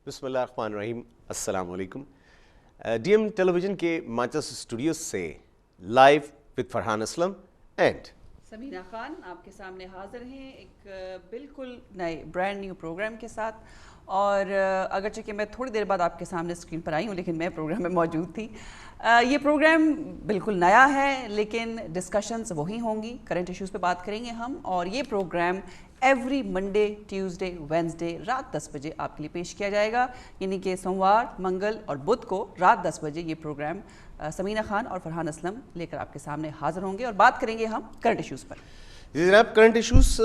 बिस्मिल्लाहिर्रहमानिर्रहीम, अस्सलाम वालेकुम। डीएम टेलीविज़न के मैनचेस्टर स्टूडियोज से live with Farhan Aslam and Samina Khan आपके सामने हाजिर हैं एक बिल्कुल नए ब्रांड न्यू प्रोग्राम के साथ। और अगरचे कि मैं थोड़ी देर बाद आपके सामने स्क्रीन पर आई हूँ, लेकिन मैं प्रोग्राम में मौजूद थी। ये प्रोग्राम बिल्कुल नया है, लेकिन डिस्कशंस वही होंगी, करंट इश्यूज़ पे बात करेंगे हम। और ये program every Monday, Tuesday, Wednesday रात 10 बजे आपके लिए पेश किया जाएगा। यानी कि सोमवार, मंगल और बुध को रात 10 बजे ये प्रोग्राम समीना खान और फरहान असलम लेकर आपके सामने हाजिर होंगे और बात करेंगे हम करंट इश्यूज़ पर। जी जनाब, करंट इश्यूज़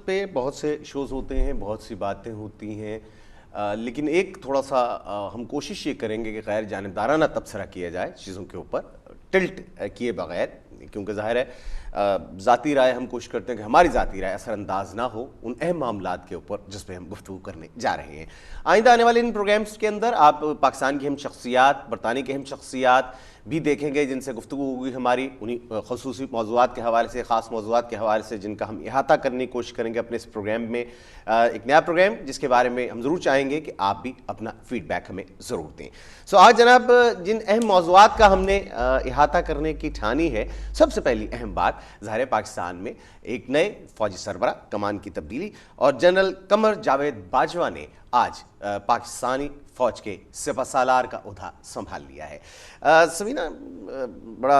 पे बहुत से शोज़ होते हैं, बहुत सी बातें होती हैं, लेकिन एक थोड़ा सा हम कोशिश ये करेंगे कि गैर जानिबदाराना तबसरा किया जाए चीज़ों के ऊपर, टिल्ट किए बगैर, क्योंकि ज़ाहिर है ज़ाती राय हम कोशिश करते हैं कि हमारी ज़ाती राय असरअंदाज ना हो उन अहम मामलात के ऊपर जिस पे हम गुफ्तगू करने जा रहे हैं। आइंदा आने वाले इन प्रोग्राम्स के अंदर आप पाकिस्तान की अहम शख्सियात, बरतानिया की अहम शख्सियात भी देखेंगे जिनसे गुफ्तगू होगी हमारी, उन्हीं खसूसी मौज़ूआत के हवाले से, ख़ास मौज़ूआत के हवाले से जिनका हम इहाता करने की कोशिश करेंगे अपने इस प्रोग्राम में। एक नया प्रोग्राम जिसके बारे में हम ज़रूर चाहेंगे कि आप भी अपना फ़ीडबैक हमें ज़रूर दें। सो आज जनाब जिन अहम मौज़ूआत का हमने इहाता करने की ठानी है, सबसे पहली अहम बात ज़ाहिर पाकिस्तान में एक नए फ़ौजी सरबरा, कमान की तब्दीली, और जनरल कमर जावेद बाजवा ने आज पाकिस्तानी फ़ौज के सिपहसालार का ओहदा संभाल लिया है। समीना, बड़ा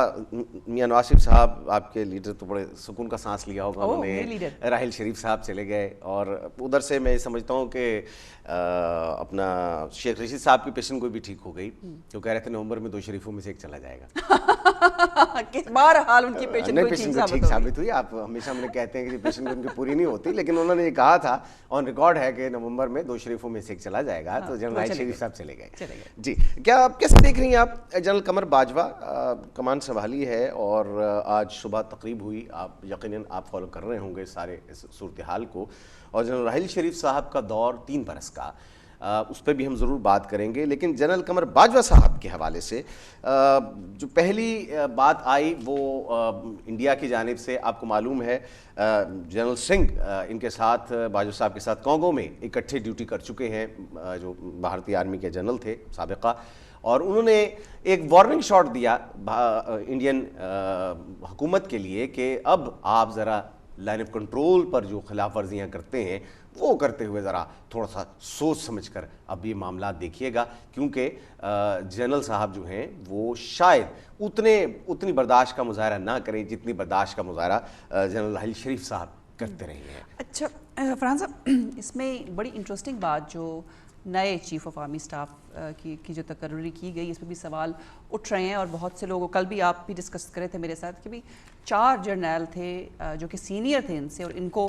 मियां नवाज शरीफ साहब आपके लीडर तो बड़े सुकून का सांस लिया होगा, उन्होंने राहिल शरीफ साहब चले गए, और उधर से मैं समझता हूँ कि अपना शेख रशीद साहब की पेशेंट कोई भी ठीक हो गई, तो कह रहे थे नवंबर में 2 शरीफों में से एक चला जाएगा। किस बार हाल उनकी पेशेंट ठीक साबित हुई। आप हमेशा हमने कहते हैं कि पेशेंट उनकी पूरी नहीं होती, लेकिन उन्होंने ये कहा था, ऑन रिकॉर्ड है कि नवंबर में 2 शरीफों में से एक चला जाएगा। तो जनरल राहिल शरीफ साहब चले गए जी। क्या आप कैसे देख रही हैं आप जनरल कमर बाजवा कमान संभाली है और आज सुबह तकरीब हुई, आप यकीनन आप फॉलो कर रहे होंगे सारे इस सूरत हाल को, और जनरल राहिल शरीफ साहब का दौर 3 बरस का, उस पर भी हम ज़रूर बात करेंगे। लेकिन जनरल कमर बाजवा साहब के हवाले से जो पहली बात आई वो इंडिया की जानिब से, आपको मालूम है जनरल सिंह इनके साथ, बाजवा साहब के साथ कॉन्गो में इकट्ठे ड्यूटी कर चुके हैं, जो भारतीय आर्मी के जनरल थे साबिका, और उन्होंने एक वार्निंग शॉट दिया इंडियन हुकूमत के लिए कि अब आप ज़रा लाइन ऑफ कंट्रोल पर जो खिलाफ वर्जियाँ करते हैं वो करते हुए ज़रा थोड़ा सा सोच समझकर अब ये मामला देखिएगा, क्योंकि जनरल साहब जो हैं वो शायद उतनी बर्दाश्त का मुजाहरा ना करें जितनी बर्दाश्त का मुजाहरा जनरल राहिल शरीफ साहब करते रहे हैं। अच्छा फरहान साहब, इसमें बड़ी इंटरेस्टिंग बात जो नए चीफ़ ऑफ आर्मी स्टाफ की जो तकर्री की गई, इस पर भी सवाल उठ रहे हैं, और बहुत से लोगों, कल भी आप भी डिस्कस करे थे मेरे साथ कि भी 4 जर्नल थे जो कि सीनियर थे इनसे, और इनको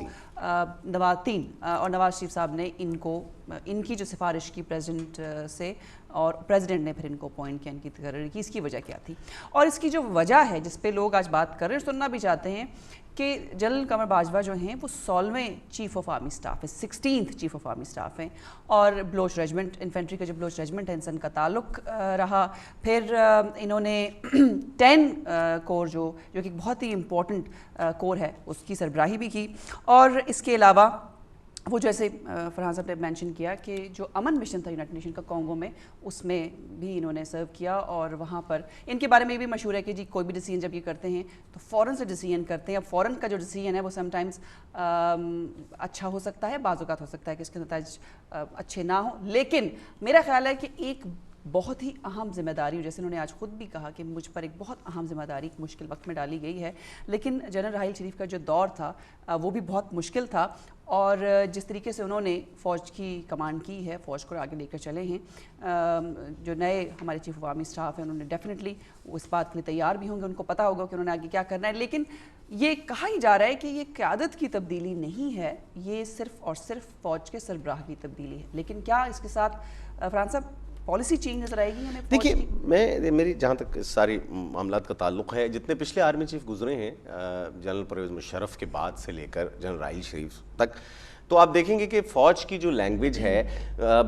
नवाज शरीफ साहब ने इनकी जो सिफारिश की प्रेसिडेंट से, और प्रेसिडेंट ने फिर इनको अपॉइंट किया, इनकी तकर्री की। इसकी वजह क्या थी, और इसकी जो वजह है जिस पे लोग आज बात कर रहे हैं, सुनना भी चाहते हैं कि जनरल कमर बाजवा जो हैं वो 16वें चीफ़ ऑफ आर्मी स्टाफ है, 16th chief of army staff हैं, और ब्लोच रेजिमेंट, इन्फेंट्री का जो ब्लोच रेजिमेंट है इनसे इनका ताल्लुक रहा। फिर इन्होंने 10 कोर जो कि बहुत ही इम्पोर्टेंट कोर है, उसकी सरबराही भी की। और इसके अलावा वो जैसे फरहान साहब ने मेंशन किया कि जो अमन मिशन था यूनाइटेड नेशन का कॉन्गो में, उसमें भी इन्होंने सर्व किया, और वहाँ पर इनके बारे में ये भी मशहूर है कि जी कोई भी डिसीजन जब ये करते हैं तो फ़ौरन से डिसीजन करते हैं। अब फ़ौरन का जो डिसीजन है वो समटाइम्स अच्छा हो सकता है, बाज़ औक़ात हो सकता है कि इसके नतीजे अच्छे ना हो, लेकिन मेरा ख्याल है कि एक बहुत ही अहम जिम्मेदारी, जैसे उन्होंने आज ख़ुद भी कहा कि मुझ पर एक बहुत अहम जिम्मेदारी मुश्किल वक्त में डाली गई है, लेकिन जनरल राहिल शरीफ का जो दौर था वो भी बहुत मुश्किल था, और जिस तरीके से उन्होंने फ़ौज की कमांड की है, फ़ौज को आगे लेकर चले हैं, जो नए हमारे चीफ़ ऑफ आर्मी स्टाफ हैं उन्होंने डेफिनेटली इस बात के लिए तैयार भी होंगे, उनको पता होगा कि उन्होंने आगे क्या करना है। लेकिन ये कहा ही जा रहा है कि ये क़यादत की तब्दीली नहीं है, ये सिर्फ़ और सिर्फ फ़ौज के सरबराह की तब्दीली है। लेकिन क्या इसके साथ फरहान साहब पॉलिसी चेंज नजर आएगी हमें? देखिए, मेरी जहाँ तक सारी मामलात का ताल्लुक़ है, जितने पिछले आर्मी चीफ गुजरे हैं जनरल परवेज़ मुशर्रफ के बाद से लेकर जनरल राहिल शरीफ तक, तो आप देखेंगे कि फ़ौज की जो लैंग्वेज है,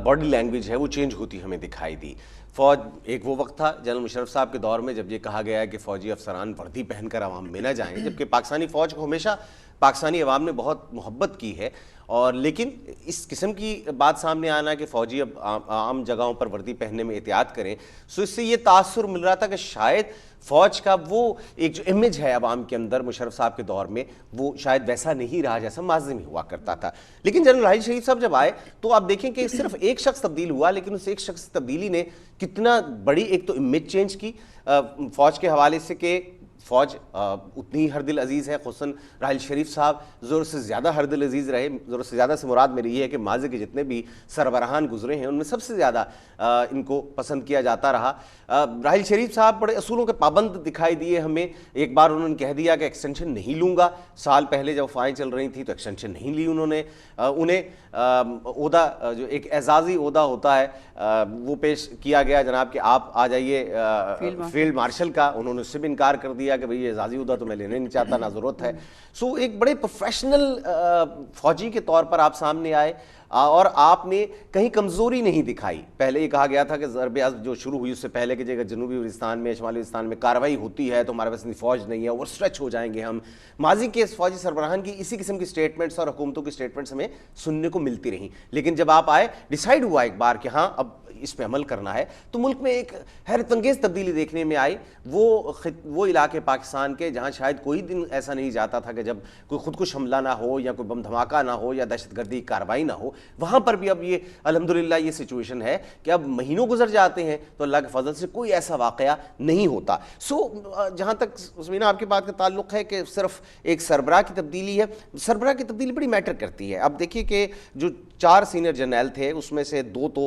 बॉडी लैंग्वेज है, वो चेंज होती हमें दिखाई दी। फ़ौज, एक वो वक्त था जनरल मुशर्रफ साहब के दौर में जब ये कहा गया है कि फ़ौजी अफसरान वर्दी पहनकर आवाम में ना जाएं, जबकि पाकिस्तानी फ़ौज को हमेशा पाकिस्तानी अवाम ने बहुत मोहब्बत की है, और लेकिन इस किस्म की बात सामने आना कि फौजी अब आम जगहों पर वर्दी पहनने में एहतियात करें, सो इससे ये तासुर मिल रहा था कि शायद फौज का वो एक जो इमेज है अवाम के अंदर मुशर्रफ साहब के दौर में, वो शायद वैसा नहीं रहा जैसा माजी में हुआ करता था। लेकिन जनरल राहिल शरीफ साहब जब आए तो आप देखें कि सिर्फ एक शख्स तब्दील हुआ, लेकिन उस एक शख्स तब्दीली ने कितना बड़ी एक तो इमेज चेंज की फौज के हवाले से कि फौज उतनी ही हर दिल अजीज़ है। खुसन राहिल शरीफ साहब ज़रूरत से ज़्यादा हर दिल अजीज़ रहे। ज़रूरत से ज़्यादा से मुराद मेरी ये है कि माज़ी के जितने भी सरबराहान गुजरे हैं उनमें सबसे ज़्यादा इनको पसंद किया जाता रहा। राहिल शरीफ साहब बड़े असूलों के पाबंद दिखाई दिए हमें। एक बार उन्होंने कह दिया कि एक्सटेंशन नहीं लूँगा, साल पहले जब फाइन चल रही थी तो एक्सटेंशन नहीं ली उन्होंने। उन्हें ओहदा जो एक एजाज़ी ओहदा होता है वो पेश किया गया जनाब कि आप आ जाइए फील्ड मार्शल का, उन्होंने उससे भी इनकार कर दिया कि भाई ये एजाज़ी ओहदा तो मैं लेने नहीं चाहता, ना ज़रूरत है। सो एक बड़े प्रोफेशनल फौजी के तौर पर आप सामने आए और आपने कहीं कमज़ोरी नहीं दिखाई। पहले ये कहा गया था कि ज़रब जो शुरू हुई उससे पहले कि जगह जनूबी वज़ीरिस्तान में, शुमाली वज़ीरिस्तान में कार्रवाई होती है तो हमारे पास इतनी फ़ौज नहीं है, ओवर स्ट्रेच हो जाएंगे हम। माजी के फ़ौजी सरबराहान की इसी किस्म की स्टेटमेंट्स और हुकूमतों की स्टेटमेंट्स हमें सुनने को मिलती रहीं। लेकिन जब आप आए, डिसाइड हुआ एक बार कि हाँ अब इस पे अमल करना है, तो मुल्क में एक हैरतअंगेज़ तब्दीली देखने में आई। वो इलाके पाकिस्तान के जहाँ शायद कोई दिन ऐसा नहीं जाता था कि जब कोई खुदकुश हमला ना हो या कोई बम धमाका ना हो या दहशतगर्दी कार्रवाई ना हो, वहाँ पर भी अब ये अल्हम्दुलिल्लाह ये सिचुएशन है कि अब महीनों गुजर जाते हैं तो अल्लाह के फजल से कोई ऐसा वाक़या नहीं होता। सो जहाँ तक उसमीना आपकी बात का ताल्लुक़ है कि सिर्फ एक सरबराह की तब्दीली है, सरबराह की तब्दीली बड़ी मैटर करती है। अब देखिए कि जो 4 सीनियर जर्नल थे उसमें से 2 तो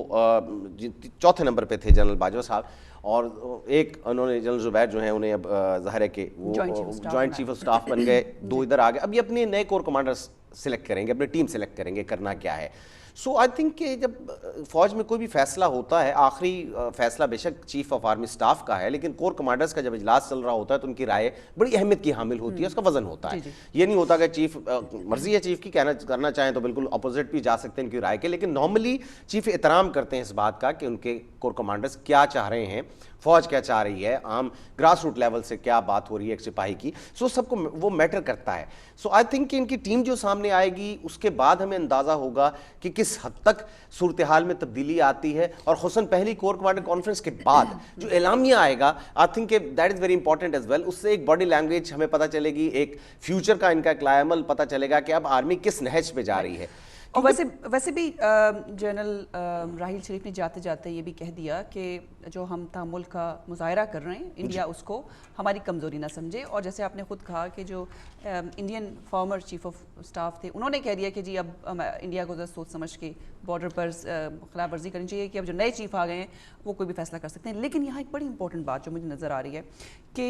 चौथे नंबर पे थे जनरल बाजवा साहब, और एक उन्होंने जनरल जुबैर जो है उन्हें अब ज़ाहिर है कि वो जॉइंट चीफ ऑफ स्टाफ बन गए। 2 इधर आ गए। अब ये अपने नए कोर कमांडर्स सिलेक्ट करेंगे, अपनी टीम सिलेक्ट करेंगे करना क्या है। सो आई थिंक कि जब फौज में कोई भी फैसला होता है, आखिरी फैसला बेशक चीफ ऑफ आर्मी स्टाफ का है, लेकिन कोर कमांडर्स का जब इजलास चल रहा होता है तो उनकी राय बड़ी अहमियत की हामिल होती है, उसका वजन होता है। ये नहीं होता कि चीफ मर्जी है चीफ की, करना चाहें तो बिल्कुल अपोजिट भी जा सकते हैं इनकी राय के, लेकिन नॉर्मली चीफ एहतराम करते हैं इस बात का कि उनके कोर कमांडर्स क्या चाह रहे हैं, फौज क्या चाह रही है, आम ग्रास रूट लेवल से क्या बात हो रही है एक सिपाही की। सो सबको वो मैटर करता है। सो आई थिंक कि इनकी टीम जो सामने आएगी उसके बाद हमें अंदाज़ा होगा कि किस हद तक सूरत हाल में तब्दीली आती है। और खुसन पहली कोर कमांडर कॉन्फ्रेंस के बाद जो एलामिया आएगा, I think that is very important as well. उससे एक बॉडी लैंग्वेज हमें पता चलेगी, एक फ्यूचर का इनका क्लायमल पता चलेगा कि अब आर्मी किस नहज पे जा रही है। और वैसे भी जनरल राहिल शरीफ ने जाते जाते ये भी कह दिया कि जो हम तहम्मुल का मुजाहरा कर रहे हैं, इंडिया उसको हमारी कमज़ोरी ना समझे। और जैसे आपने ख़ुद कहा कि जो Indian former chief of staff थे उन्होंने कह दिया कि जी अब इंडिया को सोच समझ के बॉर्डर पर खिलाफ वर्जी करनी चाहिए कि अब जो नए चीफ आ गए हैं वो कोई भी फैसला कर सकते हैं। लेकिन यहाँ एक बड़ी इंपॉर्टेंट बात जो मुझे नज़र आ रही है कि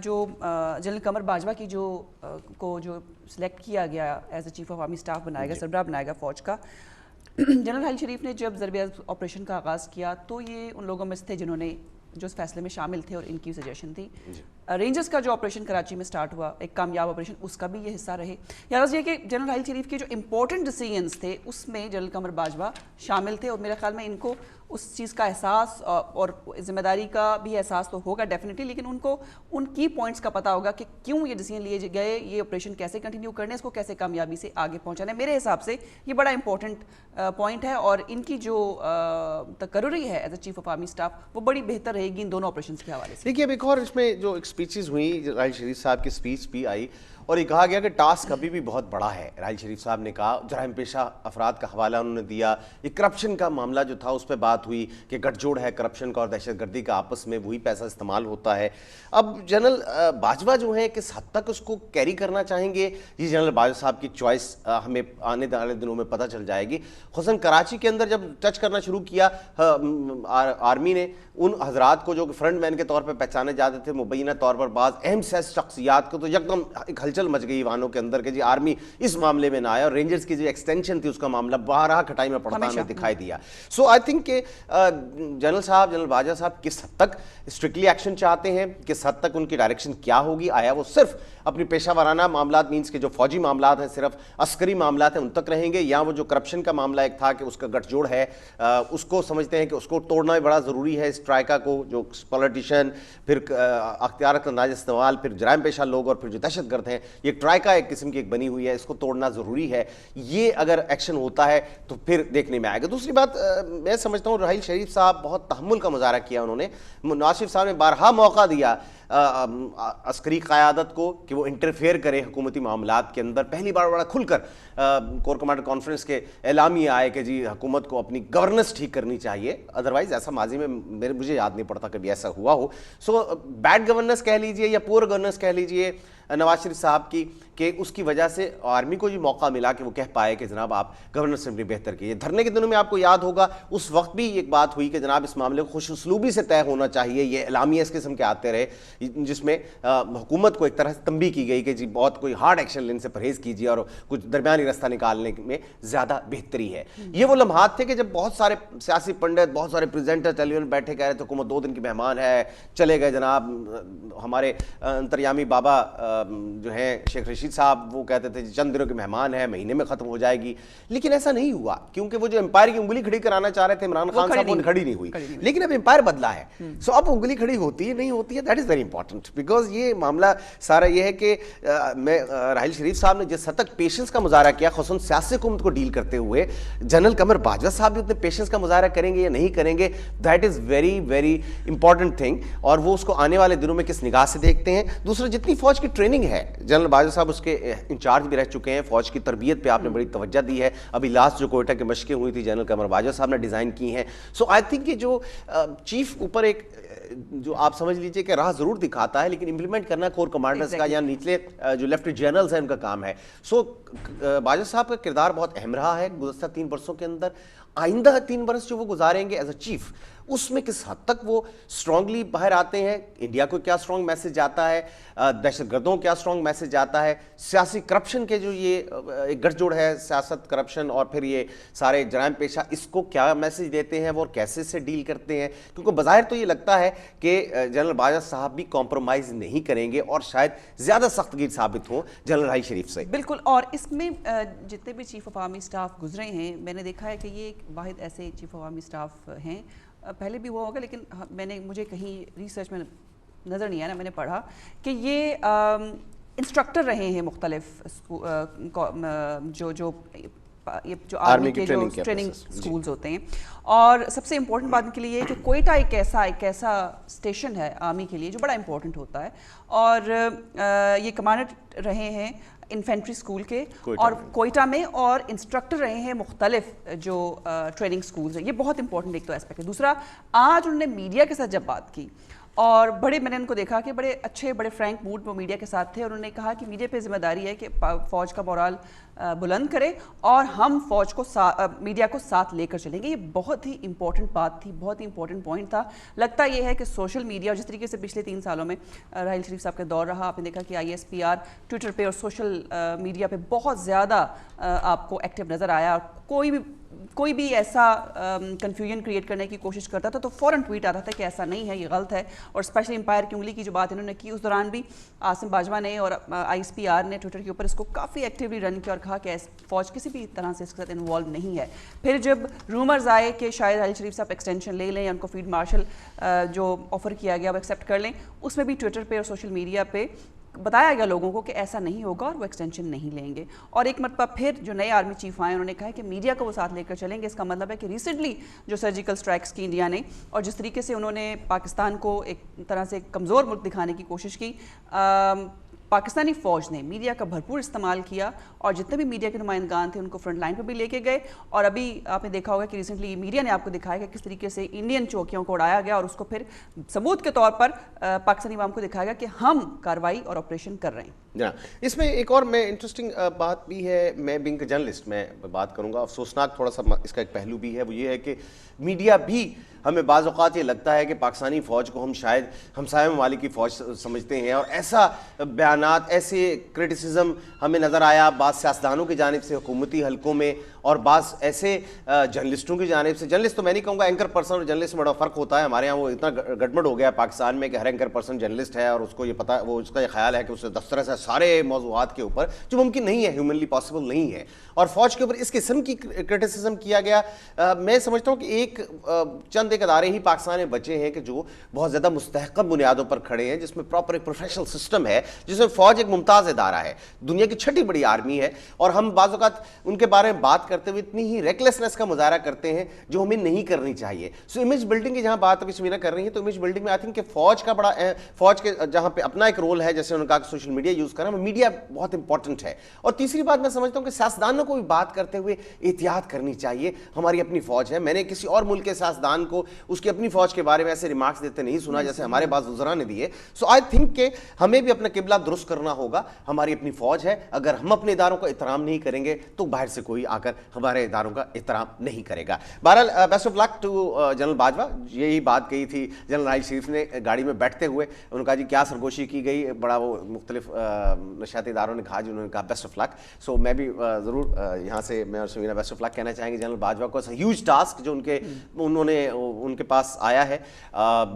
जो जनरल कमर बाजवा की जो सिलेक्ट किया गया as a chief of army staff बनाएगा, सरबराह बनाएगा फ़ौज का, जनरल राहिल शरीफ ने जब ज़रब ऑपरेशन का आगाज़ किया तो ये उन लोगों में से थे जिन्होंने जो इस फैसले में शामिल थे और इनकी सजेशन थी। रेंजर्स का जो ऑपरेशन कराची में स्टार्ट हुआ, एक कामयाब ऑपरेशन, उसका भी ये हिस्सा रहे। याद ये कि जनरल राहिल शरीफ के जो इंपॉर्टेंट डिसीजंस थे उसमें जनरल कमर बाजवा शामिल थे। और मेरे ख्याल में इनको उस चीज़ का एहसास और जिम्मेदारी का भी एहसास तो होगा डेफिनेटली, लेकिन उनको उन की पॉइंट्स का पता होगा कि क्यों ये डिसीजन लिए गए, ये ऑपरेशन कैसे कंटिन्यू करने, इसको कैसे कामयाबी से आगे पहुंचाना है। मेरे हिसाब से ये बड़ा इंपॉर्टेंट पॉइंट है और इनकी जो तकर्री है as a chief of army staff वो बड़ी बेहतर रहेगी इन दोनों ऑपरेशन के हवाले से। देखिए अब एक और इसमें जो स्पीचेस हुई, राहिल शरीफ साहब की स्पीच भी आई और ये कहा गया कि टास्क अभी भी बहुत बड़ा है। राहिल शरीफ साहब ने कहा, जराइम पेशा अफराद का हवाला उन्होंने दिया, ये करप्शन का मामला जो था उस पर बात हुई कि गठजोड़ है करप्शन का और दहशतगर्दी का, आपस में वही पैसा इस्तेमाल होता है। अब जनरल बाजवा जो है किस हद तक उसको कैरी करना चाहेंगे, ये जनरल बाजवा साहब की चॉइस हमें आने वाले दिनों में पता चल जाएगी। खुसन कराची के अंदर जब टच करना शुरू किया आर्मी ने उन हजरात को जो फ्रंट मैन के तौर पर पहचाने जाते थे, मुबैना तौर पर बाज़ अहम शख्सियात को, तो एकदम एक हलचल मच गई वानों के अंदर कि जी आर्मी इस मामले में ना आया। और रेंजर्स की जो एक्सटेंशन थी उसका मामला बारह खटाई में पड़ता हमें दिखाई दिया। सो आई थिंक कि जनरल बाजवा साहब किस हद तक स्ट्रिक्टली एक्शन चाहते हैं, किस हद तक उनकी डायरेक्शन क्या होगी, आया वो सिर्फ अपनी पेशा वाराना मामला मीन्स के जो फौजी मामला हैं सिर्फ अस्करी मामला हैं उन तक रहेंगे, या वो जो करप्शन का मामला एक था कि उसका गठजोड़ है उसको समझते हैं कि उसको तोड़ना भी बड़ा ज़रूरी है, इस ट्राइका को, जो पॉलिटिशियन, फिर अख्तियार का अंदाज इस्तेमाल, फिर जराइम पेशा लोग और फिर जो दहशतगर्द हैं, ये ट्राइका एक किस्म की एक बनी हुई है, इसको तोड़ना ज़रूरी है। ये अगर एक्शन होता है तो फिर देखने में आएगा। दूसरी बात मैं समझता हूँ राहिल शरीफ साहब बहुत तहम्मुल का मुजाहरा किया उन्होंने। नवाज शरीफ साहब ने बारहा मौका दिया अस्करी क़यादत को कि वो इंटरफेयर करे हुकूमती मामलात के अंदर। पहली बार बड़ा खुलकर कोर कमांडर कॉन्फ्रेंस के एलामिया आए कि जी हुकूमत को अपनी गवर्नेंस ठीक करनी चाहिए, अदरवाइज ऐसा माजी में मुझे याद नहीं पड़ता कभी ऐसा हुआ हो। सो बैड गवर्नेंस कह लीजिए या पुअर गवर्नेंस कह लीजिए नवाज शरीफ साहब की, कि उसकी वजह से आर्मी को ये मौका मिला कि वो कह पाए कि जनाब आप गवर्नेंस असेंबली बेहतर कीजिए। धरने के दिनों में आपको याद होगा उस वक्त भी एक बात हुई कि जनाब इस मामले को खुश उसलूबी से तय होना चाहिए, ये एलामिया इस किस्म के आते रहे जिसमें हुकूमत को एक तरह से तंबी की गई कि जी बहुत कोई हार्ड एक्शन लेने से परहेज कीजिए और कुछ दरमियानी रास्ता निकालने में ज़्यादा बेहतरी है। ये वो लम्हात थे कि जब बहुत सारे सियासी पंडित, बहुत सारे प्रेजेंटर टेलीविजन बैठे कह रहे थे हुकूमत 2 दिन की मेहमान है, चले गए जनाब हमारे अंतर्यामी बाबा जो हैं शेख रशीद साहब, वो कहते थे चंद दिनों के मेहमान है, महीने में खत्म हो जाएगी। लेकिन ऐसा नहीं हुआ क्योंकि वो जो एम्पायर की उंगली खड़ी कराना चाह रहे थे इमरान खान साहब, वो खड़ी नहीं हुई। लेकिन अब एम्पायर बदला है, सो अब उंगली खड़ी होती है नहीं होती है, that is very important. Because ये मामला सारा ये है कि मैं राहिल शरीफ साहब ने जिस हद तक पेशेंस का मुजाहरा किया खुसून सियासी हुकूमत को डील करते हुए, जनरल कमर बाजवा साहब भी उतने पेशेंस का मुजाहरा करेंगे या नहीं करेंगे, that is very very important thing. और वो उसको आने वाले दिनों में किस निगाह से देखते हैं। दूसरा, जितनी फौज की ट्रेनिंग है, जनरल बाजवा साहब उसके इंचार्ज भी रह चुके हैं, फौज की तरबियत पे आपने बड़ी तवज्जो दी है। अभी लास्ट जो कोयटा की मशकें हुई थी जनरल कमर बाजवा साहब ने डिज़ाइन की हैं। सो आई थिंक कि जो चीफ ऊपर एक जो आप समझ लीजिए कि राह जरूर दिखाता है, लेकिन इंप्लीमेंट करना कोर कमांडर्स का या निचले जो लेफ्टिनेंट जनरल्स हैं उनका काम है। सो बाजवा साहब का किरदार बहुत अहम रहा है गुज़श्ता 3 बरसों के अंदर। आइंदा 3 बरस जो वो गुजारेंगे एज अ चीफ, उसमें किस हद तक वो स्ट्रांगली बाहर आते हैं, इंडिया को क्या स्ट्रांग मैसेज जाता है, दहशतगर्दों को क्या स्ट्रांग मैसेज जाता है, सियासी करप्शन के जो ये एक गठजोड़ है, सियासत, करप्शन और फिर ये सारे जराइम पेशा, इसको क्या मैसेज देते हैं वो और कैसे से डील करते हैं। क्योंकि बज़ाहिर तो ये लगता है कि जनरल बाजवा साहब भी कॉम्प्रोमाइज़ नहीं करेंगे और शायद ज़्यादा सख्तगीर साबित हो जनरल राहिल शरीफ से। बिल्कुल। और इसमें जितने भी चीफ ऑफ आर्मी स्टाफ गुजरे हैं, मैंने देखा है कि ये वाहिद ऐसे चीफ ऑफ आर्मी स्टाफ हैं, पहले भी हुआ होगा लेकिन मुझे कहीं रिसर्च में नज़र नहीं आया ना, मैंने पढ़ा कि ये इंस्ट्रक्टर रहे हैं मुख्तलिफ जो आर्मी के जो ट्रेनिंग स्कूल्स होते हैं। और सबसे इम्पोर्टेंट बात के लिए ये कि कोयटा एक ऐसा स्टेशन है आर्मी के लिए जो बड़ा इम्पोर्टेंट होता है, और ये कमांडर रहे हैं इन्फेंट्री स्कूल के और कोयटा में, और इंस्ट्रक्टर रहे हैं मुख्तलिफ जो ट्रेनिंग स्कूल्स हैं। ये बहुत इंपॉर्टेंट एक तो एस्पेक्ट है। दूसरा, आज उन्होंने मीडिया के साथ जब बात की और मैंने उनको देखा कि बड़े अच्छे, बड़े फ्रैंक मूड में मीडिया के साथ थे। उन्होंने कहा कि मीडिया पे जिम्मेदारी है कि फ़ौज का मोराल बुलंद करें और हम फ़ौज को मीडिया को साथ लेकर चलेंगे। ये बहुत ही इंपॉर्टेंट बात थी, बहुत ही इंपॉर्टेंट पॉइंट था। लगता ये है कि सोशल मीडिया, और जिस तरीके से पिछले 3 सालों में राहिल शरीफ साहब का दौर रहा, आपने देखा कि ISPR ट्विटर पे और सोशल मीडिया पे बहुत ज़्यादा आपको एक्टिव नज़र आया। कोई भी ऐसा कन्फ्यूजन क्रिएट करने की कोशिश करता था तो फ़ौरन ट्वीट आता था कि ऐसा नहीं है, ये गलत है। और स्पेशली एम्पायर की उंगली की जो बात इन्होंने की, उस दौरान भी आसिम बाजवा ने और ISPR ने ट्विटर के ऊपर इसको काफ़ी एक्टिवली रन किया और कहा कि फ़ौज किसी भी तरह से इसके साथ इन्वॉल्व नहीं है। फिर जब रूमर्स आए कि शायद राहिल शरीफ साहब एक्सटेंशन ले लें या उनको फील्ड मार्शल जो ऑफ़र किया गया वो एक्सेप्ट कर लें, उसमें भी ट्विटर पर और सोशल मीडिया पर बताया गया लोगों को कि ऐसा नहीं होगा और वो एक्सटेंशन नहीं लेंगे। और एक मरतबा फिर जो नए आर्मी चीफ आए उन्होंने कहा कि मीडिया को वो साथ लेकर चलेंगे। इसका मतलब है कि रिसेंटली जो सर्जिकल स्ट्राइक्स की इंडिया ने और जिस तरीके से उन्होंने पाकिस्तान को एक तरह से कमज़ोर मुल्क दिखाने की कोशिश की, पाकिस्तानी फ़ौज ने मीडिया का भरपूर इस्तेमाल किया और जितने भी मीडिया के नुमाइंदगान थे उनको फ्रंट लाइन पर भी लेके गए। और अभी आपने देखा होगा कि रिसेंटली मीडिया ने आपको दिखाया कि किस तरीके से इंडियन चौकियों को उड़ाया गया और उसको फिर सबूत के तौर पर पाकिस्तानी अवाम को दिखाया गया कि हम कार्रवाई और ऑपरेशन कर रहे हैं। हाँ, इसमें एक और मैं इंटरेस्टिंग बात भी है, मैं बिंग जर्नलिस्ट में बात करूंगा, अफसोसनाक थोड़ा सा इसका एक पहलू भी है, वो ये है कि मीडिया भी हमें बाज़ ये लगता है कि पाकिस्तानी फ़ौज को हम शायद हमसाया ममालिक की फ़ौज समझते हैं और ऐसा बयान बयानात, ऐसे क्रिटिसिज्म हमें नज़र आया बाज़ सियासतदानों की जानिब से हुकूमती हलकों में और बाज़ ऐसे जर्नलिस्टों की जानिब से। जर्नलिस्ट तो मैं नहीं कहूँगा, एंकर पर्सन और जर्नलिस्ट में बड़ा फ़र्क होता है। हमारे यहाँ वो इतना गड़बड़ हो गया पाकिस्तान में कि हर एंकर पर्सन जर्नलिस्ट है और उसको ये पता, वो उसका ये ख्याल है कि उसे दस्तरस है सारे मौज़ूआत के ऊपर, जो मुमकिन नहीं है, ह्यूमनली पॉसिबल नहीं है। और फ़ौज के ऊपर इस किस्म की क्रिटिसिज्म किया गया। मैं समझता हूँ कि चंद एक अदारे ही पाकिस्तान में बचे हैं कि जो बहुत ज़्यादा मुस्तहकम बुनियादों पर खड़े हैं, जिसमें प्रॉपर एक प्रोफेशनल सिस्टम है, जिसमें फ़ौज एक मुमताज़ इदारा है, दुनिया की छठी बड़ी आर्मी है। और हम बाज़ औक़ात उनके बारे में बात करते हुए इतनी ही रेकलेसनेस का मुजाहरा करते हैं जो हमें नहीं करनी चाहिए। सो इमेज बिल्डिंग की जहाँ बात अभी शमीना कर रही है, तो इमेज बिल्डिंग में आई थिंक कि फ़ौज का बड़ा, फ़ौज के जहाँ पे अपना एक रोल है, जैसे उन्होंने कहा कि सोशल मीडिया यूज़ करना, मीडिया बहुत इंपॉर्टेंट है। और तीसरी बात मैं समझता हूँ कि सियासतदानों को भी बात करते हुए एहतियात करनी चाहिए। हमारी अपनी फ़ौज है, मैंने किसी और मुल्क के सियासतदान को उसकी अपनी फ़ौज के बारे में ऐसे रिमार्क्स देते नहीं सुना जैसे हमारे पास वज़रा ने दिए। सो आई थिंक कि हमें भी अपना किबला दुरुस्त करना होगा। हमारी अपनी फ़ौज है, अगर हम अपने इदारों का एहतराम नहीं करेंगे तो बाहर से कोई आकर हमारे इदारों का एहतराम नहीं करेगा। बहरहाल best of luck to general Bajwa. यही बात कही थी जनरल राहिल शरीफ ने गाड़ी में बैठते हुए, उन्होंने कहा जी क्या सरगोशी की गई, बड़ा वो मुख्तलिफ नशाती इदारों ने कहा जी, उन्होंने कहा बेस्ट ऑफ लक। सो मैं भी ज़रूर यहाँ से मैं और शमीना बेस्ट ऑफ लक कहना चाहेंगे जनरल बाजवा को। ह्यूज टास्क जो उन्होंने उनके पास आया है,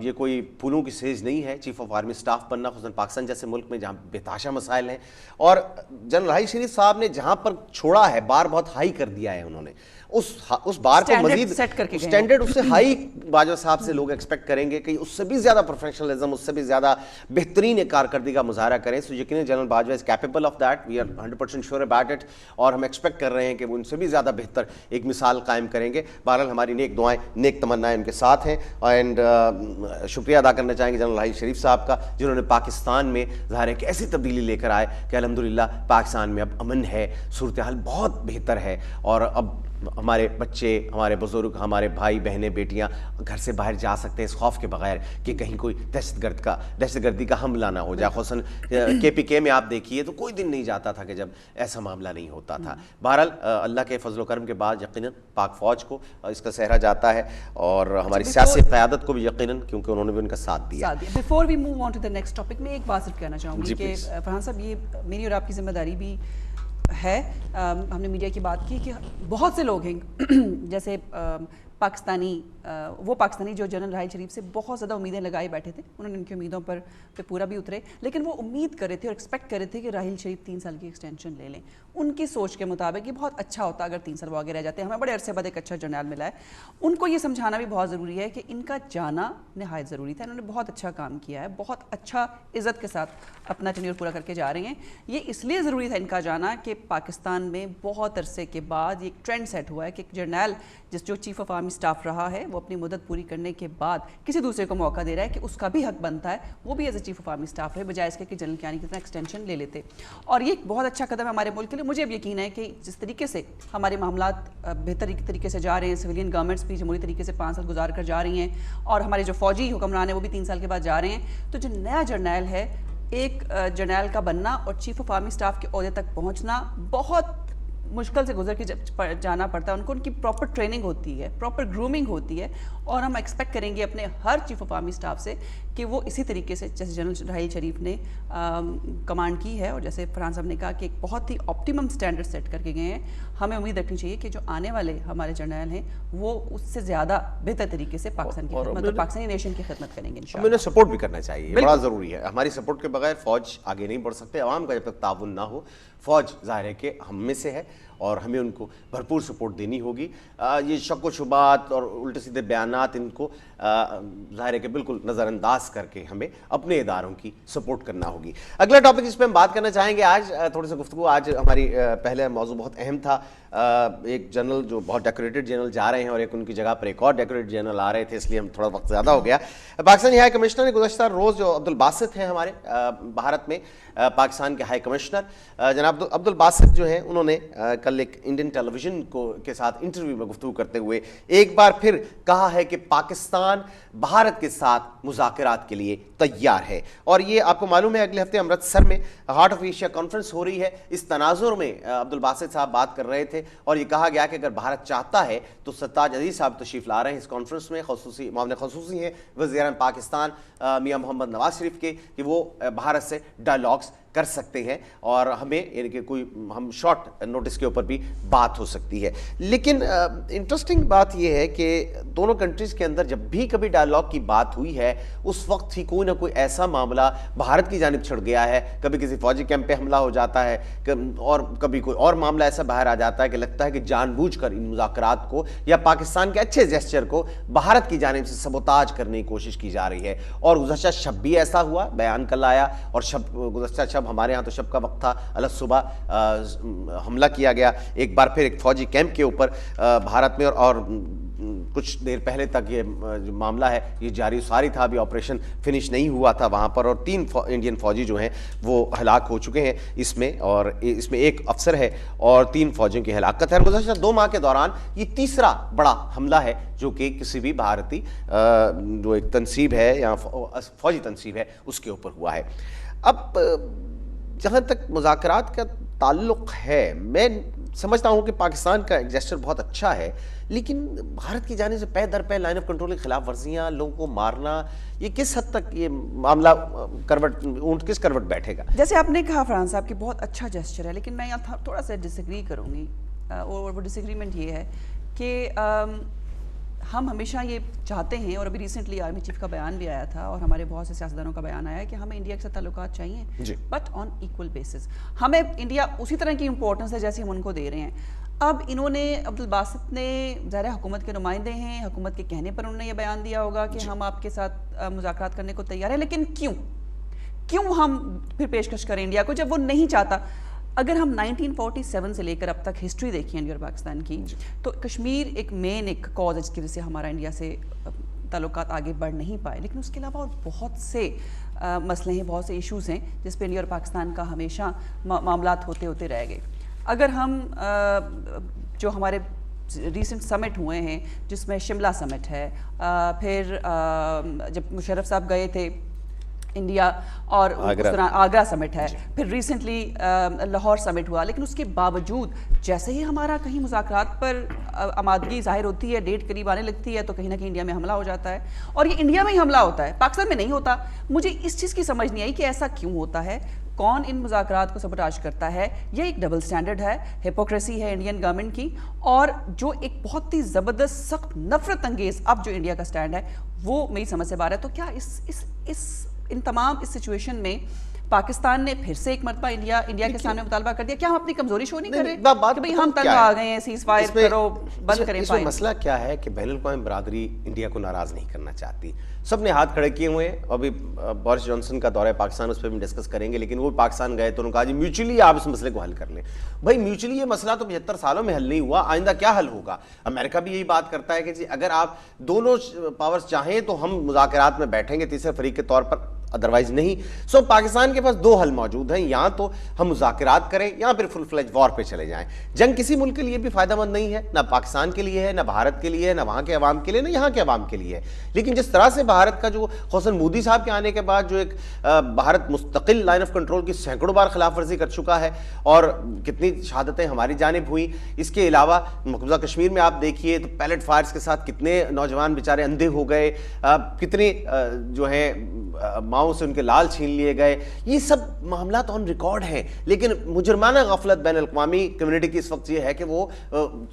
ये कोई फूलों की सेज नहीं है चीफ ऑफ आर्मी स्टाफ बनना, खुसूसन पाकिस्तान जैसे मुल्क में जहाँ बेताशा मसाइल हैं। और जनरल राहिल शरीफ साहब ने जहाँ पर छोड़ा है बार बहुत हाई कर दिया है उन्होंने, उस बार को मजीद स्टैंडर्ड उससे हाई बाजवा साहब से लोग एक्सपेक्ट करेंगे कि उससे भी ज़्यादा प्रोफेशनलिज्म, उससे भी ज़्यादा बेहतरीन एक कारकर्दगी का मुजाहरा करें। सो यकीनन general Bajwa is capable of that, we are 100% sure about it. और हम एक्सपेक्ट कर रहे हैं कि वो उनसे भी ज़्यादा बेहतर एक मिसाल कायम करेंगे। बहरहाल हमारी नेक दुआएं, नेक तमन्नाएं उनके साथ हैं। एंड शुक्रिया अदा करना चाहेंगे जनरल राहिल शरीफ साहब का, जिन्होंने पाकिस्तान में ज़ाहिर है कि ऐसी तब्दीली लेकर आए कि अल्हम्दुलिल्लाह पाकिस्तान में अब अमन है, सूरत हाल बहुत बेहतर है। और अब हमारे बच्चे, हमारे बुजुर्ग, हमारे भाई बहनें, बेटियां घर से बाहर जा सकते हैं इस खौफ के बगैर कि कहीं कोई दहशतगर्दी का हमला ना हो जाए। खुसूसन KPK में आप देखिए तो कोई दिन नहीं जाता था कि जब ऐसा मामला नहीं होता था। बहरहाल अल्लाह के फजल करम के बाद यकीनन पाक फ़ौज को इसका सहरा जाता है और हमारी सियासी क़यादत को भी यकीनन, क्योंकि उन्होंने भी उनका साथ दिया। Before we move on to the next topic, मैं एक बात सिर्फ कहना चाहूँगी कि फरहान साहब, ये मेरी और आपकी जिम्मेदारी भी है। हमने मीडिया की बात की कि बहुत से लोग हैं जैसे वो पाकिस्तानी जो जनरल राहिल शरीफ से बहुत ज़्यादा उम्मीदें लगाए बैठे थे, उन्होंने उनकी उम्मीदों पर पूरा भी उतरे, लेकिन वो उम्मीद कर रहे थे और एक्सपेक्ट कर रहे थे कि राहिल शरीफ 3 साल की एक्सटेंशन ले लें। उनकी सोच के मुताबिक ये बहुत अच्छा होता अगर 3 साल वो आगे रह जाते हैं, हमें बड़े अरसे बाद एक अच्छा जर्नल मिला है। उनको ये समझाना भी बहुत ज़रूरी है कि इनका जाना नहायत ज़रूरी था। इन्होंने बहुत अच्छा काम किया है, बहुत अच्छा इज़्ज़त के साथ अपना टेन्योर पूरा करके जा रहे हैं। ये इसलिए ज़रूरी था इनका जाना कि पाकिस्तान में बहुत अरसे के बाद एक ट्रेंड सेट हुआ है कि एक जर्नल जो चीफ ऑफ आर्मी स्टाफ रहा है, वो अपनी मुद्दत पूरी करने के बाद किसी दूसरे को मौका दे रहा है कि उसका भी हक बनता है वो भी as a chief of army staff है, बजाय इसके कि जनरल कियानी की तरह एक्सटेंशन ले लेते। और ये एक बहुत अच्छा कदम है हमारे मुल्क के लिए। मुझे अब यकीन है कि जिस तरीके से हमारे मामलात बेहतर तरीके से जा रहे हैं, सिविलियन गवर्नमेंट्स भी जमहूरी तरीके से 5 साल गुजार कर जा रही हैं और हमारे जो फौजी हुक्मरान हैं वो भी 3 साल के बाद जा रहे हैं, तो जो नया जर्नल है, एक जर्नल का बनना और चीफ ऑफ आर्मी स्टाफ के ओहदे तक पहुँचना बहुत मुश्किल से गुजर के जाना पड़ता है उनको। उनकी प्रॉपर ट्रेनिंग होती है, प्रॉपर ग्रूमिंग होती है और हम एक्सपेक्ट करेंगे अपने हर चीफ ऑफ आर्मी स्टाफ से कि वो इसी तरीके से, जैसे जनरल राहिल शरीफ ने कमांड की है और जैसे फरहान साहब ने कहा कि एक बहुत ही ऑप्टिमम स्टैंडर्ड सेट करके गए हैं, हमें उम्मीद रखनी चाहिए कि जो आने वाले हमारे जर्नल हैं वो उससे ज़्यादा बेहतर तरीके से पाकिस्तान की खिदमत, पाकिस्तानी नेशन की खिदमत करेंगे इंशाअल्लाह। हमें सपोर्ट भी करना चाहिए, बड़ा ज़रूरी है। हमारी सपोर्ट के बगैर फ़ौज आगे नहीं बढ़ सकते। अवाम का जब तक ताउन ना हो, फ़ौज ज़ाहिर है कि हम में से है और हमें उनको भरपूर सपोर्ट देनी होगी। ये शक व शुबात और उल्टे सीधे बयानात, इनको ज़ाहिर है कि बिल्कुल नज़रअंदाज करके हमें अपने इदारों की सपोर्ट करना होगी। अगला टॉपिक जिस पर हम बात करना चाहेंगे आज, थोड़ी सी गुफ्तगू, आज हमारी पहले मौजूद बहुत अहम था। एक जनरल जो बहुत डेकोरेटेड जनरल जा रहे हैं और एक उनकी जगह पर एक और डेकोरेटेड जनरल आ रहे थे, इसलिए हम थोड़ा वक्त ज़्यादा हो गया। पाकिस्तानी हाई कमिश्नर ने गुज़श्ता रोज़, जो अब्दुल बासित हैं हमारे भारत में पाकिस्तान के हाई कमिश्नर, जनाब अब्दुल बासित जो हैं, उन्होंने कल एक इंडियन टेलीविज़न के साथ इंटरव्यू में गुफ्तगू करते हुए एक बार फिर कहा है कि पाकिस्तान भारत के साथ मुज़ाकरात के लिए तैयार है। और ये आपको मालूम है अगले हफ्ते अमृतसर में हार्ट ऑफ एशिया कॉन्फ्रेंस हो रही है। इस तनाजुर में अब्दुल बासित साहब बात कर रहे थे थे और ये कहा गया कि अगर भारत चाहता है तो सरताज अजीज साहब तशरीफ ला रहे हैं इस कॉन्फ्रेंस में, खसूसी मामले खसूसी हैं वज़ीर-ए-आज़म पाकिस्तान मियां मोहम्मद नवाज शरीफ के, कि वो भारत से डायलॉग्स कर सकते हैं और हमें यानी कि कोई हम शॉर्ट नोटिस के ऊपर भी बात हो सकती है। लेकिन इंटरेस्टिंग बात यह है कि दोनों कंट्रीज़ के अंदर जब भी कभी डायलॉग की बात हुई है उस वक्त ही कोई ना कोई ऐसा मामला भारत की जानिब छिड़ गया है। कभी किसी फौजी कैंप पे हमला हो जाता है और कभी कोई और मामला ऐसा बाहर आ जाता है कि लगता है कि जानबूझकर इन मुज़ाकरात को या पाकिस्तान के अच्छे जेस्चर को भारत की जानिब से सबोताज करने की कोशिश की जा रही है। और गुज़श्ता शब भी ऐसा हुआ, बयान कल आया और गुज़श्ता शब हमारे यहाँ तो शब का वक्त था, अलग सुबह हमला किया गया एक बार फिर एक फौजी कैंप के ऊपर भारत में और कुछ देर पहले तक ये जो मामला है ये जारी सारी था, अभी ऑपरेशन फिनिश नहीं हुआ था वहाँ पर और 3 इंडियन फौजी जो हैं वो हलाक हो चुके हैं इसमें, और इसमें एक अफसर है और 3 फौजियों की हलाकत है। गुज़श्ता 2 माह के दौरान ये तीसरा बड़ा हमला है जो कि किसी भी भारतीय जो एक तंसीब है या फौजी तंसीब है उसके ऊपर हुआ है। अब जहाँ तक मुज़ाकरात का ताल्लुक़ है, मैं समझता हूँ कि पाकिस्तान का एक जेस्चर बहुत अच्छा है, लेकिन भारत की जाने से पै दर पै लाइन ऑफ कंट्रोल की खिलाफ वर्जियाँ, लोगों को मारना, ये किस हद तक ये मामला ऊंट किस करवट बैठेगा? जैसे आपने कहा फरहान साहब कि बहुत अच्छा जेस्चर है, लेकिन मैं यहाँ थोड़ा सा डिसएग्री करूँगी और वो डिसएग्रीमेंट ये है कि हम हमेशा ये चाहते हैं, और अभी रिसेंटली आर्मी चीफ का बयान भी आया था और हमारे बहुत से सियासतदानों का बयान आया है कि हमें इंडिया के साथ ताल्लुकात चाहिए बट ऑन इक्वल बेसिस। हमें इंडिया उसी तरह की इंपॉर्टेंस है जैसे हम उनको दे रहे हैं। अब इन्होंने अब्दुल बासित ने ज़ाहिर हुकूमत के नुमाइंदे हैं, हुकूमत के कहने पर उन्होंने ये बयान दिया होगा कि हम आपके साथ मुज़ाकरात करने को तैयार हैं, लेकिन क्यों हम फिर पेशकश करें इंडिया को जब वो नहीं चाहता? अगर हम 1947 से लेकर अब तक हिस्ट्री देखें इंडिया और पाकिस्तान की, तो कश्मीर एक मेन एक कॉज है जिसकी वजह से हमारा इंडिया से ताल्लुकात आगे बढ़ नहीं पाए, लेकिन उसके अलावा और बहुत से मसले हैं, बहुत से इश्यूज़ हैं जिस पे इंडिया और पाकिस्तान का हमेशा मामलात होते होते रह गए। अगर हम जो हमारे रिसेंट समिट हुए हैं जिसमें शिमला समिट है, फिर जब मुशर्रफ साहब गए थे इंडिया और आगरा समिट है, फिर रिसेंटली लाहौर समिट हुआ, लेकिन उसके बावजूद जैसे ही हमारा कहीं मुज़ाकरात पर आमादगी जाहिर होती है, डेट करीब आने लगती है, तो कहीं ना कहीं इंडिया में हमला हो जाता है। और ये इंडिया में ही हमला होता है, पाकिस्तान में नहीं होता। मुझे इस चीज़ की समझ नहीं आई कि ऐसा क्यों होता है, कौन इन मुज़ाकरात को सबोटाज करता है। ये एक डबल स्टैंडर्ड है, हिपोक्रेसी है इंडियन गवर्नमेंट की, और जो एक बहुत ही ज़बरदस्त सख्त नफरत अंगेज़ अब जो इंडिया का स्टैंड है वो मेरी समझ से बाहर है। तो क्या इन तमाम इस सिचुएशन में पाकिस्तान ने फिर से एक मरतबा इंडिया के सामने मुतालबा कर दिया? क्या हम अपनी कमजोरी शो नहीं कर रहे कि भाई हम तंग आ गए हैं, सीज फायर करो, बंद करें फायर? मसला क्या है कि बैनुल-अक़वामी बरादरी इंडिया को नाराज नहीं करना चाहती, सबने हाथ खड़े किए हुए हैं। अभी बोरिस जॉनसन का दौरा है पाकिस्तान, उस पर भी डिस्कस करेंगे, लेकिन वो पाकिस्तान गए तो उन्होंने कहा जी म्यूचुअली आप इस मसले को हल कर लें। भाई म्यूचुअली ये मसला तो 75 सालों में हल नहीं हुआ, आइंदा क्या हल होगा? अमेरिका भी यही बात करता है कि जी अगर आप दोनों पावर्स चाहें तो हम मुज़ाकरात में बैठेंगे तीसरे फरीक के तौर पर, अदरवाइज नहीं। सो पाकिस्तान के पास 2 हल मौजूद हैं, या तो हम मुज़ाकरात करें या फिर फुल फ्लेज वॉर पे चले जाएं। जंग किसी मुल्क के लिए भी फायदेमंद नहीं है, ना पाकिस्तान के लिए है, ना भारत के लिए है, ना वहां के अवाम के लिए, ना यहाँ के अवाम के लिए है। लेकिन जिस तरह से भारत का जो हुसैन मोदी साहब के आने के बाद जो एक भारत मुस्तकिल लाइन ऑफ कंट्रोल की सैकड़ों बार खिलाफ वर्जी कर चुका है और कितनी शहादतें हमारी जानिब हुई। इसके अलावा मकबूजा कश्मीर में आप देखिए तो पैलेट फायर्स के साथ कितने नौजवान बेचारे अंधे हो गए, कितने जो है माओ से उनके लाल छीन लिए गए। ये सब मामला तो ऑन रिकॉर्ड हैं, लेकिन मुजरमाना गफलत बैनुल-अक़वामी कम्युनिटी की इस वक्त ये है कि वो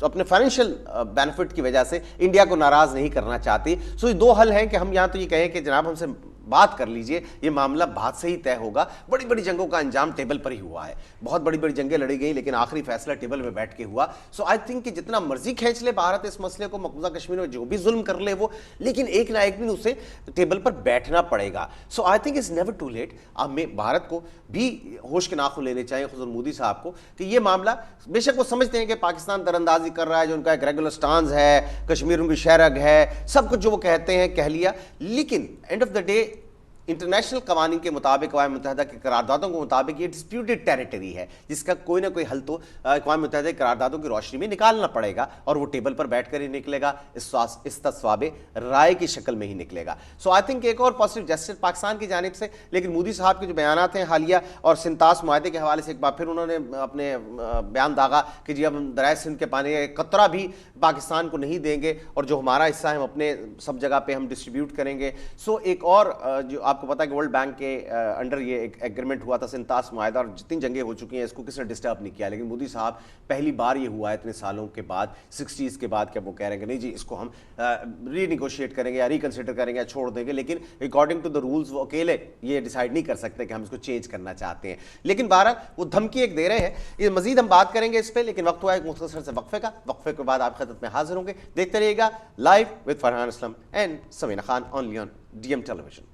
अपने फाइनेंशियल बेनिफिट की वजह से इंडिया को नाराज नहीं करना चाहती। सो ये 2 हल हैं कि हम यहाँ तो ये कहें कि जनाब हमसे बात कर लीजिए, ये मामला बात से ही तय होगा। बड़ी बड़ी जंगों का अंजाम टेबल पर ही हुआ है, बहुत बड़ी बड़ी जंगें लड़ी गई, लेकिन आखिरी फैसला टेबल में बैठ के हुआ। सो आई थिंक कि जितना मर्जी खींच ले भारत इस मसले को, मकबूजा कश्मीर में जो भी जुल्म कर ले वो, लेकिन एक ना एक दिन उसे टेबल पर बैठना पड़ेगा। So I think it's never too late. अब में भारत को भी होश के नाखून लेने चाहिए हुज़ूर मोदी साहब को कि ये मामला, बेशक वो समझते हैं कि पाकिस्तान दरअंदाजी कर रहा है, जो उनका एक रेगुलर स्टांस है, कश्मीर उनकी शहरग है, सब कुछ जो वो कहते हैं कह लिया, लेकिन end of the day international कवानीन के मुताबिक, अक़वाम मुत्तहिदा के करारदादों के मुताबिक ये डिस्प्यूटेड टेरिटरी है, जिसका कोई ना कोई हल तो अक़वाम मुत्तहिदा के करारदादों की रोशनी में निकालना पड़ेगा, और वो टेबल पर बैठ कर ही निकलेगा, इस तस्वाबे राय की शक्ल में ही निकलेगा। सो आई थिंक एक और पॉजिटिव जेस्चर पाकिस्तान की जानिब से। लेकिन मोदी साहब के जो बयान हैं हालिया और सिंतास मुआहदे के हवाले से एक बार फिर उन्होंने अपने बयान दागा कि जी अब हम दरिया सिंध के पानी का कतरा भी पाकिस्तान को नहीं देंगे, और जो हमारा हिस्सा है हम अपने सब जगह पे हम डिस्ट्रीब्यूट करेंगे। सो एक और जो आपको पता है कि वर्ल्ड बैंक के अंडर ये एक एग्रीमेंट हुआ था सिंतास मुआहदा, और जितनी जंगें हो चुकी हैं इसको किसी ने डिस्टर्ब नहीं किया, लेकिन मोदी साहब पहली बार ये हुआ है इतने सालों के बाद, 60s के बाद, कि वो कह रहे हैं कि नहीं जी इसको हम रीनिगोशिएट करेंगे या रिकंसिडर करेंगे या छोड़ देंगे, लेकिन अकॉर्डिंग टू द रूल्स वो अकेले ये डिसाइड नहीं कर सकते कि हम इसको चेंज करना चाहते हैं। लेकिन बहरहाल वो धमकी एक दे रहे हैं। ये मजीद हम बात करेंगे इस पर, लेकिन वक्त हुआ है एक मुख्तसर से वक्फे का। वक्फे के बाद आप खिदमत में हाजिर होंगे। देखते रहिएगा live with Farhan Aslam and Samina Khan only on DM television.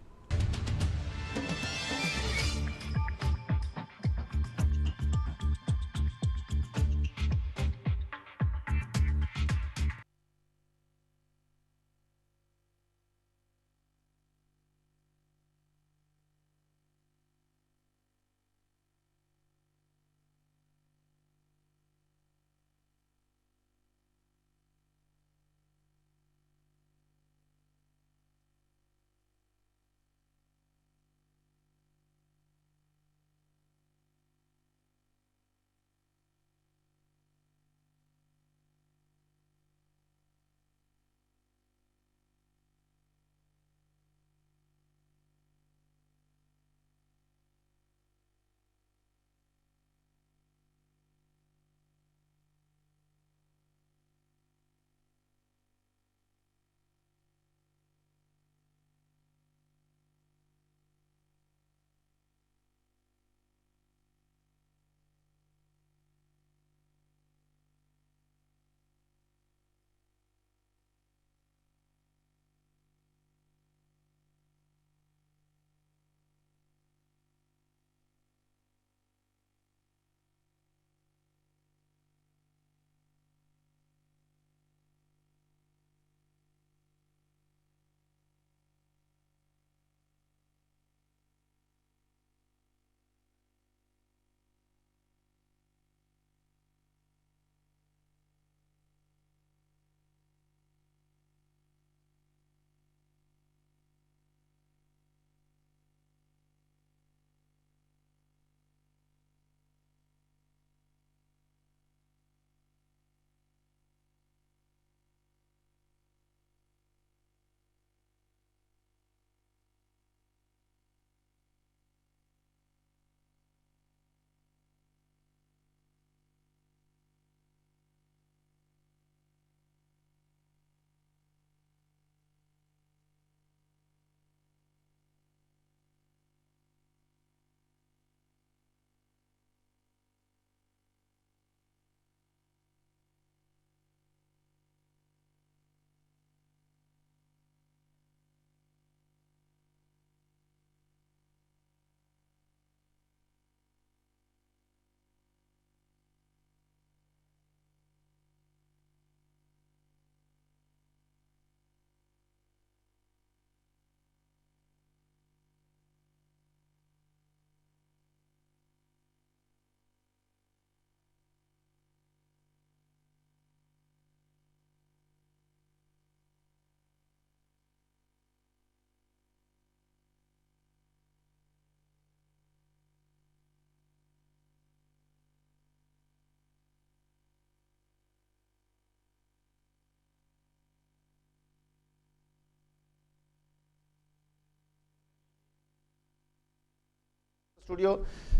Studio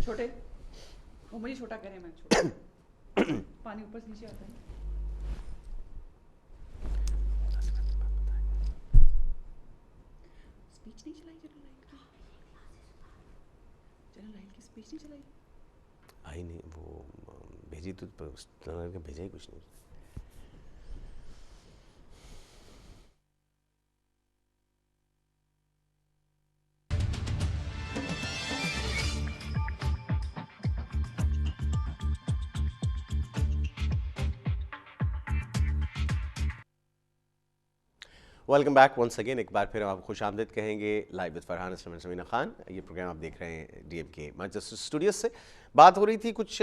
छोटे, वो मुझे छोटा कह रहे हैं, मैं छोटा पानी ऊपर से नीचे आता है। स्पीच नहीं चलाई जनरल राइट की स्पीच नहीं चलाई। आई नहीं, वो भेजी तो भेजा ही कुछ नहीं। Welcome back once again. एक बार फिर हम आपको खुश आमदीद कहेंगे लाइव विद फरहान इसलाम समीना खान। ये प्रोग्राम आप देख रहे हैं डीएमके मैनचेस्टर स्टूडियोज से। बात हो रही थी कुछ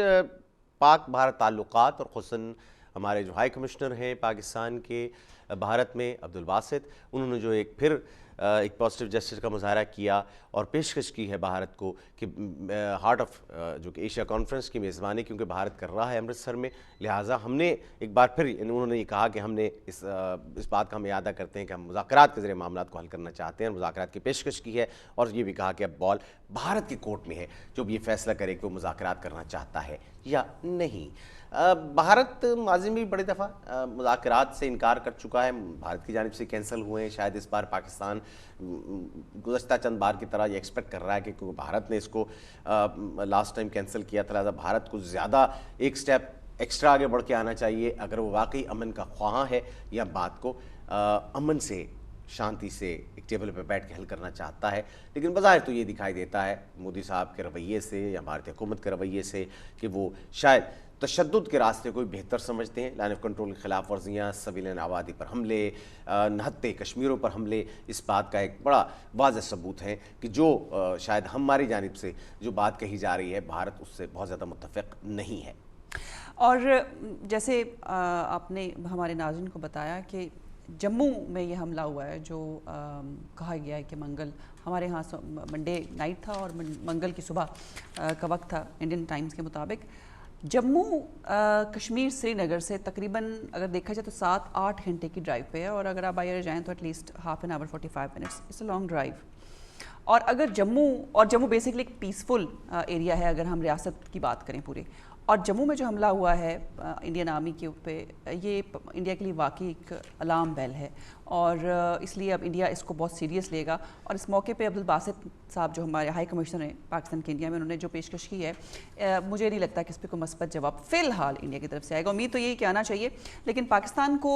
पाक भारत ताल्लुकात और खुसन हमारे जो हाई कमिश्नर हैं पाकिस्तान के भारत में अब्दुल बासित, उन्होंने जो एक फिर एक पॉजिटिव जेस्चर का मुजाहरा किया और पेशकश की है भारत को कि हार्ट ऑफ जो कि एशिया कॉन्फ्रेंस की मेज़बानी क्योंकि भारत कर रहा है अमृतसर में, लिहाजा हमने एक बार फिर उन्होंने ये कहा कि हमने इस बात का हम यादा करते हैं कि हम मुज़ाकरात के ज़रिए मामलात को हल करना चाहते हैं। मुज़ाकरात की पेशकश की है और ये भी कहा कि अब बॉल भारत के कोर्ट में है जो भी ये फैसला करे कि वो मुज़ाकरात करना चाहता है या नहीं। भारत माजी में भी बड़ी दफ़ा मुज़ाकरात से इनकार कर चुका है, भारत की जानिब से कैंसिल हुए हैं। शायद इस बार पाकिस्तान गुज़श्ता चंद बार की तरह ये एक्सपेक्ट कर रहा है कि क्योंकि भारत ने इसको लास्ट टाइम कैंसिल किया था, लिहाजा भारत को ज़्यादा एक स्टेप एक्स्ट्रा आगे बढ़ के आना चाहिए अगर वो वाकई अमन का ख्वाह है या बात को अमन से शांति से एक टेबल पर बैठ के हल करना चाहता है। लेकिन बज़ाहिर तो ये दिखाई देता है मोदी साहब के रवैये से या भारतीय हुकूमत के रवैये से कि वो शायद तशद्दुद के रास्ते को बेहतर समझते हैं। लाइन ऑफ कंट्रोल की खिलाफ वर्जियाँ, सिविलियन आबादी पर हमले, नहत्ते कश्मीरों पर हमले, इस बात का एक बड़ा वाज़ेह सबूत है कि जो शायद हमारी जानिब से जो बात कही जा रही है भारत उससे बहुत ज़्यादा मुत्तफ़िक़ नहीं है। और जैसे आपने हमारे नाज़रीन को बताया कि जम्मू में ये हमला हुआ है जो कहा गया है कि मंगल, हमारे यहाँ मंडे नाइट था और मंगल की सुबह का वक्त था इंडियन टाइम्स के मुताबिक। जम्मू कश्मीर श्रीनगर से तकरीबन अगर देखा जाए तो 7-8 घंटे की ड्राइव पे है और अगर आप बाय एयर जाएँ तो at least half an hour 45 minutes. It's a long drive. और अगर जम्मू बेसिकली एक पीसफुल एरिया है अगर हम रियासत की बात करें पूरे, और जम्मू में जो हमला हुआ है इंडियन आर्मी के ऊपर, ये इंडिया के लिए वाकई एक अलार्म बेल है और इसलिए अब इंडिया इसको बहुत सीरियस लेगा। और इस मौके पे अब्दुल बासित साहब जो हमारे हाई कमिश्नर हैं पाकिस्तान के इंडिया में, उन्होंने जो पेशकश की है मुझे नहीं लगता कि इस पर कोई मस्बत जवाब फ़िलहाल इंडिया की तरफ से आएगा। उम्मीद तो यही कि आना चाहिए, लेकिन पाकिस्तान को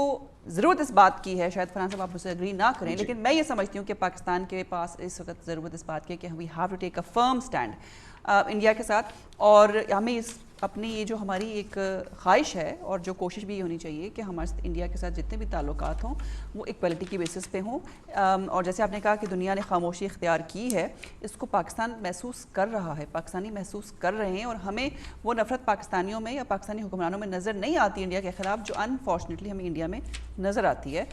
ज़रूरत इस बात की है, शायद फरहान साहब आप मुझसे एग्री ना करें, लेकिन मैं ये समझती हूँ कि पाकिस्तान के पास इस वक्त ज़रूरत इस बात की है कि we have to take a firm stand India के साथ। और हमें इस अपनी ये जो हमारी एक ख्वाहिश है और जो कोशिश भी ये होनी चाहिए कि हमारे इंडिया के साथ जितने भी ताल्लुकात हों वो इक्वलिटी की बेसिस पे हों। और जैसे आपने कहा कि दुनिया ने खामोशी इख्तियार की है, इसको पाकिस्तान महसूस कर रहा है, पाकिस्तानी महसूस कर रहे हैं और हमें वो नफ़रत पाकिस्तानियों में या पाकिस्तानी हुक्मरानों में नज़र नहीं आती इंडिया के ख़िलाफ़ जो अनफॉर्चुनेटली हमें इंडिया में नज़र आती है,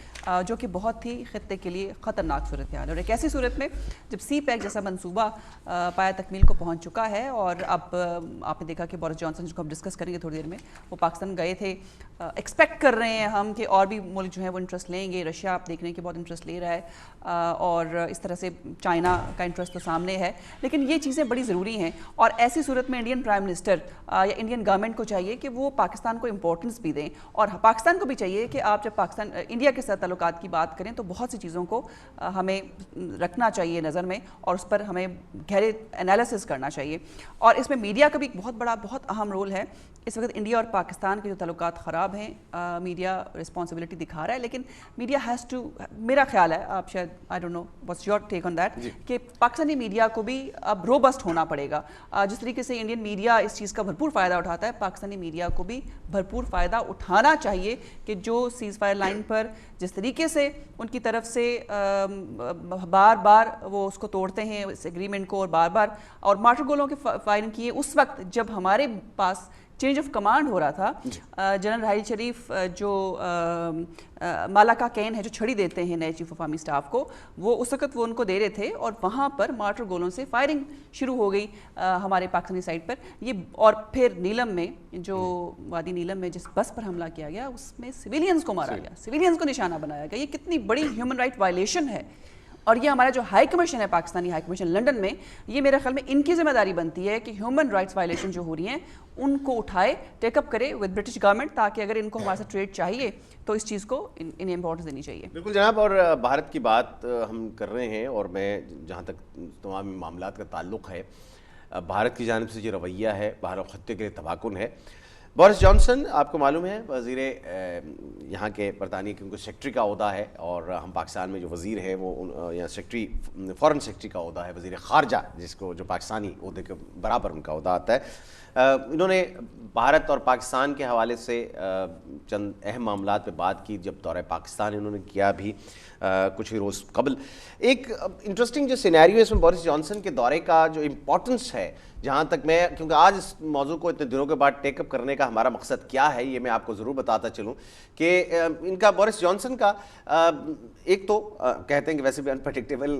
जो कि बहुत ही ख़ित्ते के लिए ख़तरनाक सूरत हाल है। और एक ऐसी सूरत में जब CPEC जैसा मनसूबा पाया तकमील को पहुँच चुका है और अब आपने देखा कि बोरिस जॉनसन जिसको हम डिस्कस करेंगे थोड़ी देर में, वो पाकिस्तान गए थे। एक्सपेक्ट कर रहे हैं हम कि और भी मुल्क जो है वो इंटरेस्ट लेंगे। रशिया आप देख रहे हैं कि बहुत इंटरेस्ट ले रहा है और इस तरह से चाइना का इंटरेस्ट तो सामने है, लेकिन ये चीज़ें बड़ी ज़रूरी हैं। और ऐसी सूरत में इंडियन प्राइम मिनिस्टर या इंडियन गवर्नमेंट को चाहिए कि वो पाकिस्तान को इंपॉर्टेंस भी दें और पाकिस्तान को भी चाहिए कि आप जब पाकिस्तान इंडिया के साथ ताल्लुकात की बात करें तो बहुत सी चीज़ों को हमें रखना चाहिए नज़र में और उस पर हमें गहरे एनालिसिस करना चाहिए। और इसमें मीडिया का भी बहुत बड़ा बहुत अहम रोल है। इस वक्त इंडिया और पाकिस्तान के जो ताल्लुकात ख़राब हैं, मीडिया रिस्पॉन्सिबिलिटी दिखा रहा है, लेकिन मीडिया हैज़ टू, मेरा ख्याल है, आप शायद I don't know what's your take on that, कि पाकिस्तानी मीडिया को भी अब रोबस्ट होना पड़ेगा। जिस तरीके से इंडियन मीडिया इस चीज़ का भरपूर फ़ायदा उठाता है, पाकिस्तानी मीडिया को भी भरपूर फ़ायदा उठाना चाहिए कि जो सीज़ फायर लाइन पर जिस तरीके से उनकी तरफ से बार बार वो उसको तोड़ते हैं इस एग्रीमेंट को और बार बार, और मार्टर गोलों के फायरिंग किए उस वक्त जब हमारे पास चेंज ऑफ कमांड हो रहा था। जनरल राहिल शरीफ जो मालाका कैन है जो छड़ी देते हैं नए चीफ ऑफ आर्मी स्टाफ को, वो उस वक्त वो उनको दे रहे थे और वहाँ पर मार्टर गोलों से फायरिंग शुरू हो गई हमारे पाकिस्तानी साइड पर। ये और फिर नीलम में जो वादी नीलम में जिस बस पर हमला किया गया उसमें सिविलियंस को मारा गया, सिविलियंस को निशाना बनाया गया। ये कितनी बड़ी ह्यूमन राइट वायलेशन है। और ये हमारा जो हाई कमीशन है पाकिस्तानी हाई कमीशन लंदन में, ये मेरे ख्याल में इनकी जिम्मेदारी बनती है कि ह्यूमन राइट्स वायलेशन जो हो रही हैं उनको उठाए, टेकअप करे विद ब्रिटिश गवर्नमेंट, ताकि अगर इनको हमारे साथ ट्रेड चाहिए तो इस चीज़ को इन्हें इंपॉर्टेंस देनी चाहिए। बिल्कुल जनाब। और भारत की बात हम कर रहे हैं और मैं जहाँ तक तमाम मामलात का ताल्लुक़ है, भारत की जानिब से जो रवैया है भारत खत्ते के लिए तबाकुन है। बोरिस जॉनसन आपको मालूम है वज़ीर यहाँ के बरतानिया के, उनको सेक्रेटरी का ओहदा है, और हम पाकिस्तान में जो वज़ीर है वो यहाँ सेक्रेटरी फॉरेन सेक्रेटरी का ओहदा है, वज़ीर ख़ारजा, जिसको जो पाकिस्तानी ओहदे के बराबर उनका ओहदा आता है। इन्होंने भारत और पाकिस्तान के हवाले से चंद अहम मामलात पे बात की। जब दौरे पाकिस्तान इन्होंने किया भी कुछ ही रोज़ कबल, एक इंटरेस्टिंग जो सिनेरियो है इसमें बोरिस जॉनसन के दौरे का जो इम्पोर्टेंस है, जहाँ तक मैं, क्योंकि आज इस मौजू को इतने दिनों के बाद टेकअप करने का हमारा मकसद क्या है ये मैं आपको ज़रूर बताता चलूँ कि इनका बोरिस जॉनसन का एक तो कहते हैं कि वैसे भी अनप्रडिक्टेबल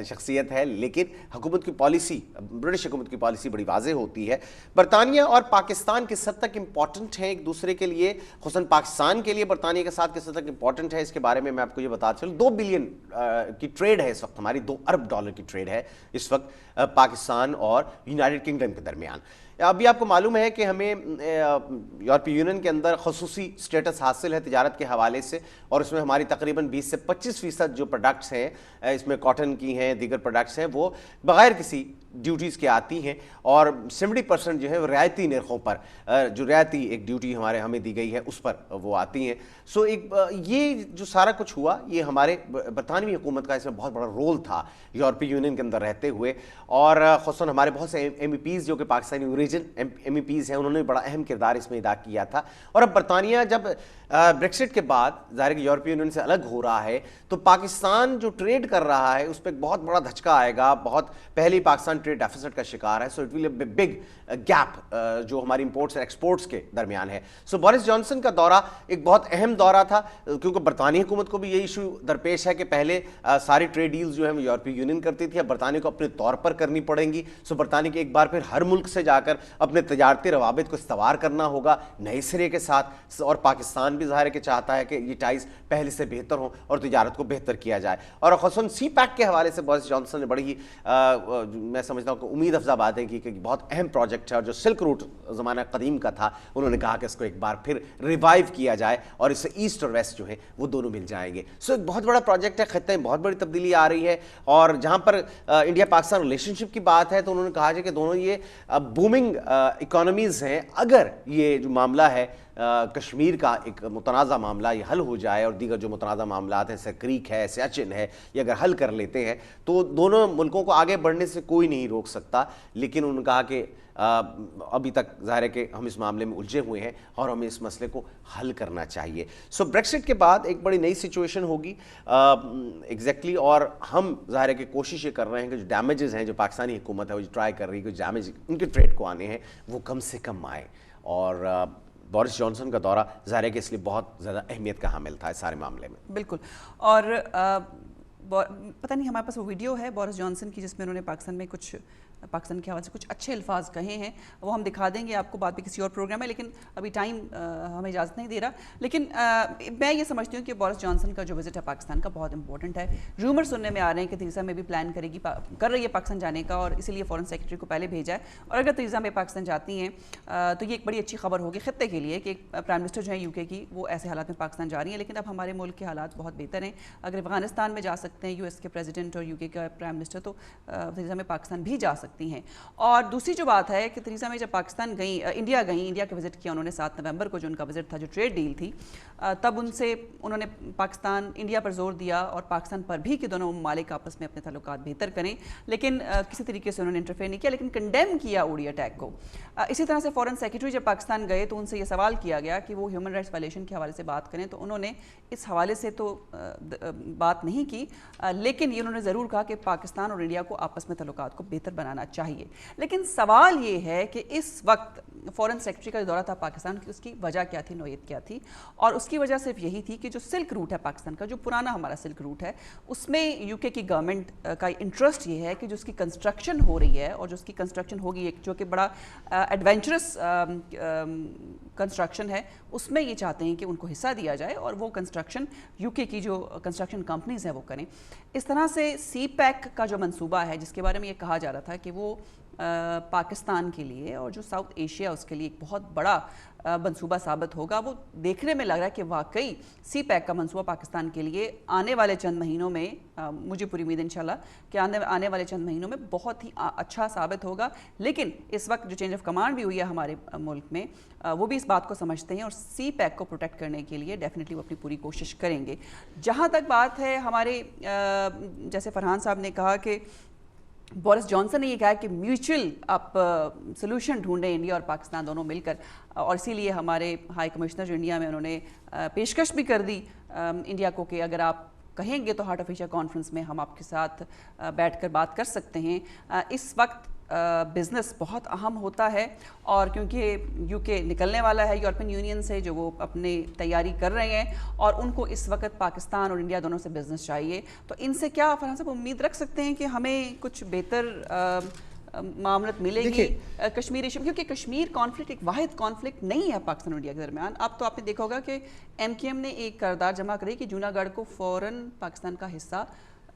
शख्सियत है, लेकिन हुकूमत की पॉलिसी, ब्रिटिश हुकूमत की पॉलिसी बड़ी वाज़ेह होती है। बरतानिया और पाकिस्तान किस हद तक इम्पॉर्टेंट है एक दूसरे के लिए, खुसूसन पाकिस्तान के लिए बरतानिया के साथ किस हद तक इम्पॉर्टेंट है, इसके बारे में मैं आपको ये बताता चलूँ। 2 बिलियन की ट्रेड है इस वक्त, हमारी 2 अरब डॉलर की ट्रेड है इस वक्त पाकिस्तान और यूनाइटेड किंगडम के दरमियान। अभी आपको मालूम है कि हमें यूरोपीय यूनियन के अंदर खसूसी स्टेटस हासिल है तिजारत के हवाले से, और उसमें हमारी तकरीबन 20 से 25% जो प्रोडक्ट्स हैं, इसमें कॉटन की हैं, दीगर प्रोडक्ट्स हैं, वो बग़ैर किसी ड्यूटीज़ के आती हैं, और 70% जो है वो रियायती नरखों पर, जो रियायती एक ड्यूटी हमें दी गई है उस पर वो आती हैं। सो ये जो सारा कुछ हुआ, ये हमारे बरतानवी हुकूमत का इसमें बहुत बड़ा रोल था यूरोपीय यूनियन के अंदर रहते हुए, और ख़ुसूसन हमारे बहुत से MEPs जो कि पाकिस्तानी ओरिजिन MEPs हैं, उन्होंने बड़ा अहम किरदार इसमें अदा किया था। और अब बरतानिया जब ब्रेक्सिट के बाद ज़ाहिर है यूरोपीय यूनियन से अलग हो रहा है, तो पाकिस्तान जो ट्रेड कर रहा है उस पर एक बहुत बड़ा धचका आएगा। बहुत पहले ही पाकिस्तान ट्रेड डेफिसिट का शिकार है, so it will be big gap जो हमारी इंपोर्ट्स और एक्सपोर्ट्स के दरमियान है। सो बोरिस जॉनसन का दौरा एक बहुत अहम दौरा था, क्योंकि बरतानी हुकूमत को भी ये इशू दरपेश है कि पहले सारी ट्रेड डील्स जो है वो यूरोपीय यूनियन करती थी, अब बरतानिया को अपने तौर पर करनी पड़ेंगी। सो बरतानिया के एक बार फिर हर मुल्क से जाकर अपने तजारती रवाबित को इस्तवार करना होगा नए सिरे के साथ, और पाकिस्तान भी ज़ाहिर है कि चाहता है कि ये टाइज पहले से बेहतर हो और तजारत को बेहतर किया जाए। और ख़ुसूसन CPEC के हवाले से बोरिस जॉनसन ने बड़ी ही मैं समझता हूँ कि उम्मीद अफजा बातें की कि बहुत अहम प्रोजेक्ट है, और जो सिल्क रूट ज़माना कदीम का था, उन्होंने कहा कि इसको एक बार फिर रिवाइव किया जाए और इससे ईस्ट और वेस्ट जो है वो दोनों मिल जाएंगे। सो एक बहुत बड़ा प्रोजेक्ट है, खत्ते में बहुत बड़ी तब्दीली आ रही है। और जहाँ पर इंडिया पाकिस्तान रिलेशनशिप की बात है, तो उन्होंने कहा कि दोनों ये बूमिंग इकोनॉमीज़ हैं। अगर ये जो मामला है कश्मीर का एक मुतनाज़ा मामला ये हल हो जाए, और दीगर जो मुतनाज़ा मामलात हैं, जैसे क्रीक है, सियाचिन है, ये अगर हल कर लेते हैं तो दोनों मुल्कों को आगे बढ़ने से कोई नहीं रोक सकता। लेकिन उन्होंने कहा कि अभी तक ज़ाहिर है कि हम इस मामले में उलझे हुए हैं और हमें इस मसले को हल करना चाहिए। सो ब्रेक्सिट के बाद एक बड़ी नई सिचुएशन होगी एग्जैक्टली, और हम ज़ाहिर है कि कोशिश ये कर रहे हैं कि जो डैमेजेस हैं, जो पाकिस्तानी हुकूमत है वो ट्राई कर रही है कि डैमेज उनके ट्रेड को आने हैं वो कम से कम आए। और बोरिस जॉनसन का दौरा ज़ाहिर है कि इसलिए बहुत ज़्यादा अहमियत का हामिल था इस सारे मामले में। बिल्कुल। और पता नहीं हमारे पास वो वीडियो है बोरिस जॉनसन की जिसमें उन्होंने पाकिस्तान के हवाले से कुछ अच्छे अल्फाज कहे हैं, वो हम दिखा देंगे आपको बाद में किसी और प्रोग्राम में, लेकिन अभी टाइम हमें इजाज़त नहीं दे रहा। लेकिन मैं ये समझती हूँ कि बोरिस जॉनसन का जो विज़िट है पाकिस्तान का बहुत इंपॉर्टेंट है। रूमर सुनने में आ रहे हैं कि थरीसा में भी प्लान कर रही है पाकिस्तान जाने का, और इसीलिए फॉरेन सेक्रेटरी को पहले भेजा है। और अगर थरीसा में पाकिस्तान जाती हैं तो ये एक बड़ी अच्छी खबर होगी खत्ते के लिए कि प्राइम मिनिस्टर जो है UK की, वो ऐसे हालात में पाकिस्तान जा रही हैं। लेकिन अब हमारे मुल्क के हालात बहुत बेहतर हैं। अगर अफगानिस्तान में जा सकते हैं US के प्रेसिडेंट और UK का प्राइम मिनिस्टर, तो थरीसा में पाकिस्तान भी जा सकती हैं। और दूसरी जो बात है कि थरीसा में जब पाकिस्तान गई, इंडिया का विज़िट किया उन्होंने 7 नवंबर को, जो उनका विज़िट था, जो ट्रेड डील थी, तब उन्होंने पाकिस्तान इंडिया पर जोर दिया और पाकिस्तान पर भी कि दोनों ममालिक आपस में अपने ताल्लुकात बेहतर करें। लेकिन किसी तरीके से उन्होंने इंटरफेयर नहीं किया, लेकिन कंडेम किया उड़ी अटैक को। इसी तरह से फॉरेन सेक्रेटरी जब पाकिस्तान गए तो उनसे ये सवाल किया गया कि वो ह्यूमन राइट्स वायलेशन के हवाले से बात करें, तो उन्होंने इस हवाले से तो बात नहीं की, लेकिन ये उन्होंने ज़रूर कहा कि पाकिस्तान और इंडिया को आपस में ताल्लुकात को बेहतर बनाना चाहिए। लेकिन सवाल ये है कि इस वक्त फॉरेन सेक्रेटरी का दौरा था पाकिस्तान की, उसकी वजह क्या थी, नोयत क्या थी? और उसकी वजह सिर्फ यही थी कि जो सिल्क रूट है पाकिस्तान का, जो पुराना हमारा सिल्क रूट है, उसमें UK की गवर्नमेंट का इंटरेस्ट ये है कि जो उसकी कंस्ट्रक्शन हो रही है, और जो उसकी कंस्ट्रक्शन होगी, एक जो कि बड़ा एडवेंचरस कंस्ट्रक्शन है, उसमें ये चाहते हैं कि उनको हिस्सा दिया जाए और वो कंस्ट्रक्शन UK की जो कंस्ट्रक्शन कंपनीज हैं वो करें। इस तरह से CPEC का जो मंसूबा है, जिसके बारे में ये कहा जा रहा था कि वो पाकिस्तान के लिए और जो साउथ एशिया उसके लिए एक बहुत बड़ा मंसूबा साबित होगा। वो देखने में लग रहा है कि वाकई सी पैक का मंसूबा पाकिस्तान के लिए आने वाले चंद महीनों में, मुझे पूरी उम्मीद इंशाल्लाह कि आने वाले चंद महीनों में बहुत ही अच्छा साबित होगा। लेकिन इस वक्त जो चेंज ऑफ कमांड भी हुई है हमारे मुल्क में, वो भी इस बात को समझते हैं और सी पैक को प्रोटेक्ट करने के लिए डेफिनेटली वो अपनी पूरी कोशिश करेंगे। जहाँ तक बात है हमारे, जैसे फरहान साहब ने कहा कि बोरिस जॉनसन ने ये कहा कि म्यूचुअल आप सोल्यूशन ढूंढें इंडिया और पाकिस्तान दोनों मिलकर, और इसीलिए हमारे हाई कमिश्नर जो इंडिया में उन्होंने पेशकश भी कर दी इंडिया को कि अगर आप कहेंगे तो हार्ट ऑफ एशिया कॉन्फ्रेंस में हम आपके साथ बैठकर बात कर सकते हैं। इस वक्त बिज़नेस बहुत अहम होता है और क्योंकि यूके निकलने वाला है यूरोपियन यूनियन से, जो वो अपनी तैयारी कर रहे हैं और उनको इस वक्त पाकिस्तान और इंडिया दोनों से बिज़नेस चाहिए, तो इनसे क्या फरहान साहब उम्मीद रख सकते हैं कि हमें कुछ बेहतर मामलत मिलेगी कश्मीर इशू, क्योंकि कश्मीर कॉन्फ्लिक्ट एक वाहिद कॉन्फ्लिक्ट नहीं है पाकिस्तान और इंडिया के दरमियान। अब तो आपने देखा होगा कि MKM ने एक करारदाद जमा करी कि जूनागढ़ को फ़ौरन पाकिस्तान का हिस्सा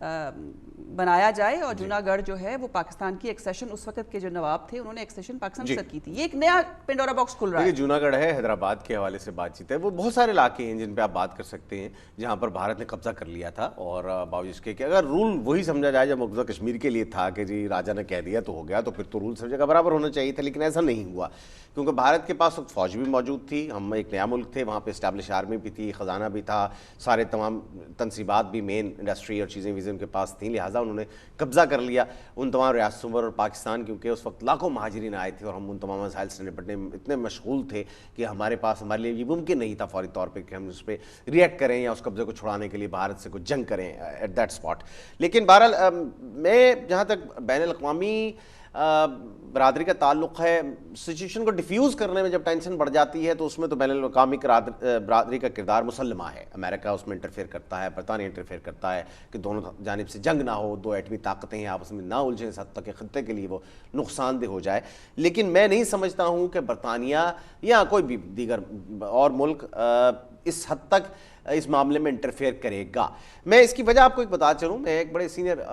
बनाया जाए और जूनागढ़ जो है वो पाकिस्तान की एक्सेशन, उस वक्त के जो नवाब थे उन्होंने एक्सेशन पाकिस्तान से की थी। ये एक नया पेंडोरा बॉक्स खुल रहा है। जूनागढ़ है, हैदराबाद के हवाले से बातचीत है, वो बहुत सारे इलाके हैं जिन पे आप बात कर सकते हैं जहां पर भारत ने कब्जा कर लिया था। और बावजूद इसके कि अगर रूल वही समझा जाए जब मकबूजा कश्मीर के लिए था कि जी राजा ने कह दिया तो हो गया, तो फिर तो रूल सब जगह बराबर होना चाहिए था, लेकिन ऐसा नहीं हुआ क्योंकि भारत के पास फौज भी मौजूद थी, हम एक नया मुल्क थे, वहाँ पे इस्टेब्लिश आर्मी भी थी, ख़जाना भी था, सारे तमाम तनसीबात भी, मेन इंडस्ट्री और चीज़ें वीज़ें उनके पास थी, लिहाजा उन्होंने कब्जा कर लिया उन तमाम रियासतों पर। और पाकिस्तान क्योंकि उस वक्त लाखों महाजरीन आए थे और हम उन तमाम मसाइल से निपटने में इतने मशगूल थे कि हमारे लिए ये मुमकिन नहीं था फौरी तौर पर कि हम उस पर रिएक्ट करें या उस कब्जे को छुड़ाने के लिए भारत से कुछ जंग करें एट दैट स्पॉट। लेकिन बहरहाल मैं जहाँ तक बैनुल-अक़वामी बरादरी का ताल्लुक़ है, सिचुएशन को डिफ्यूज़ करने में जब टेंशन बढ़ जाती है तो उसमें तो बैनुल-अक़वामी बरादरी का किरदार मुसल्लमा है। अमेरिका उसमें इंटरफेयर करता है, बरतानिया इंटरफेयर करता है कि दोनों जानिब से जंग ना हो, दो एटमी ताकतें हैं आपस में ना उलझें इस हद तक कि ख़त्ते के लिए वो नुकसानदेह हो जाए। लेकिन मैं नहीं समझता हूँ कि बरतानिया या कोई भी दीगर और मुल्क इस हद तक इस मामले में इंटरफेयर करेगा। मैं इसकी वजह आपको एक बता चलूँ, मैं एक बड़े सीनियर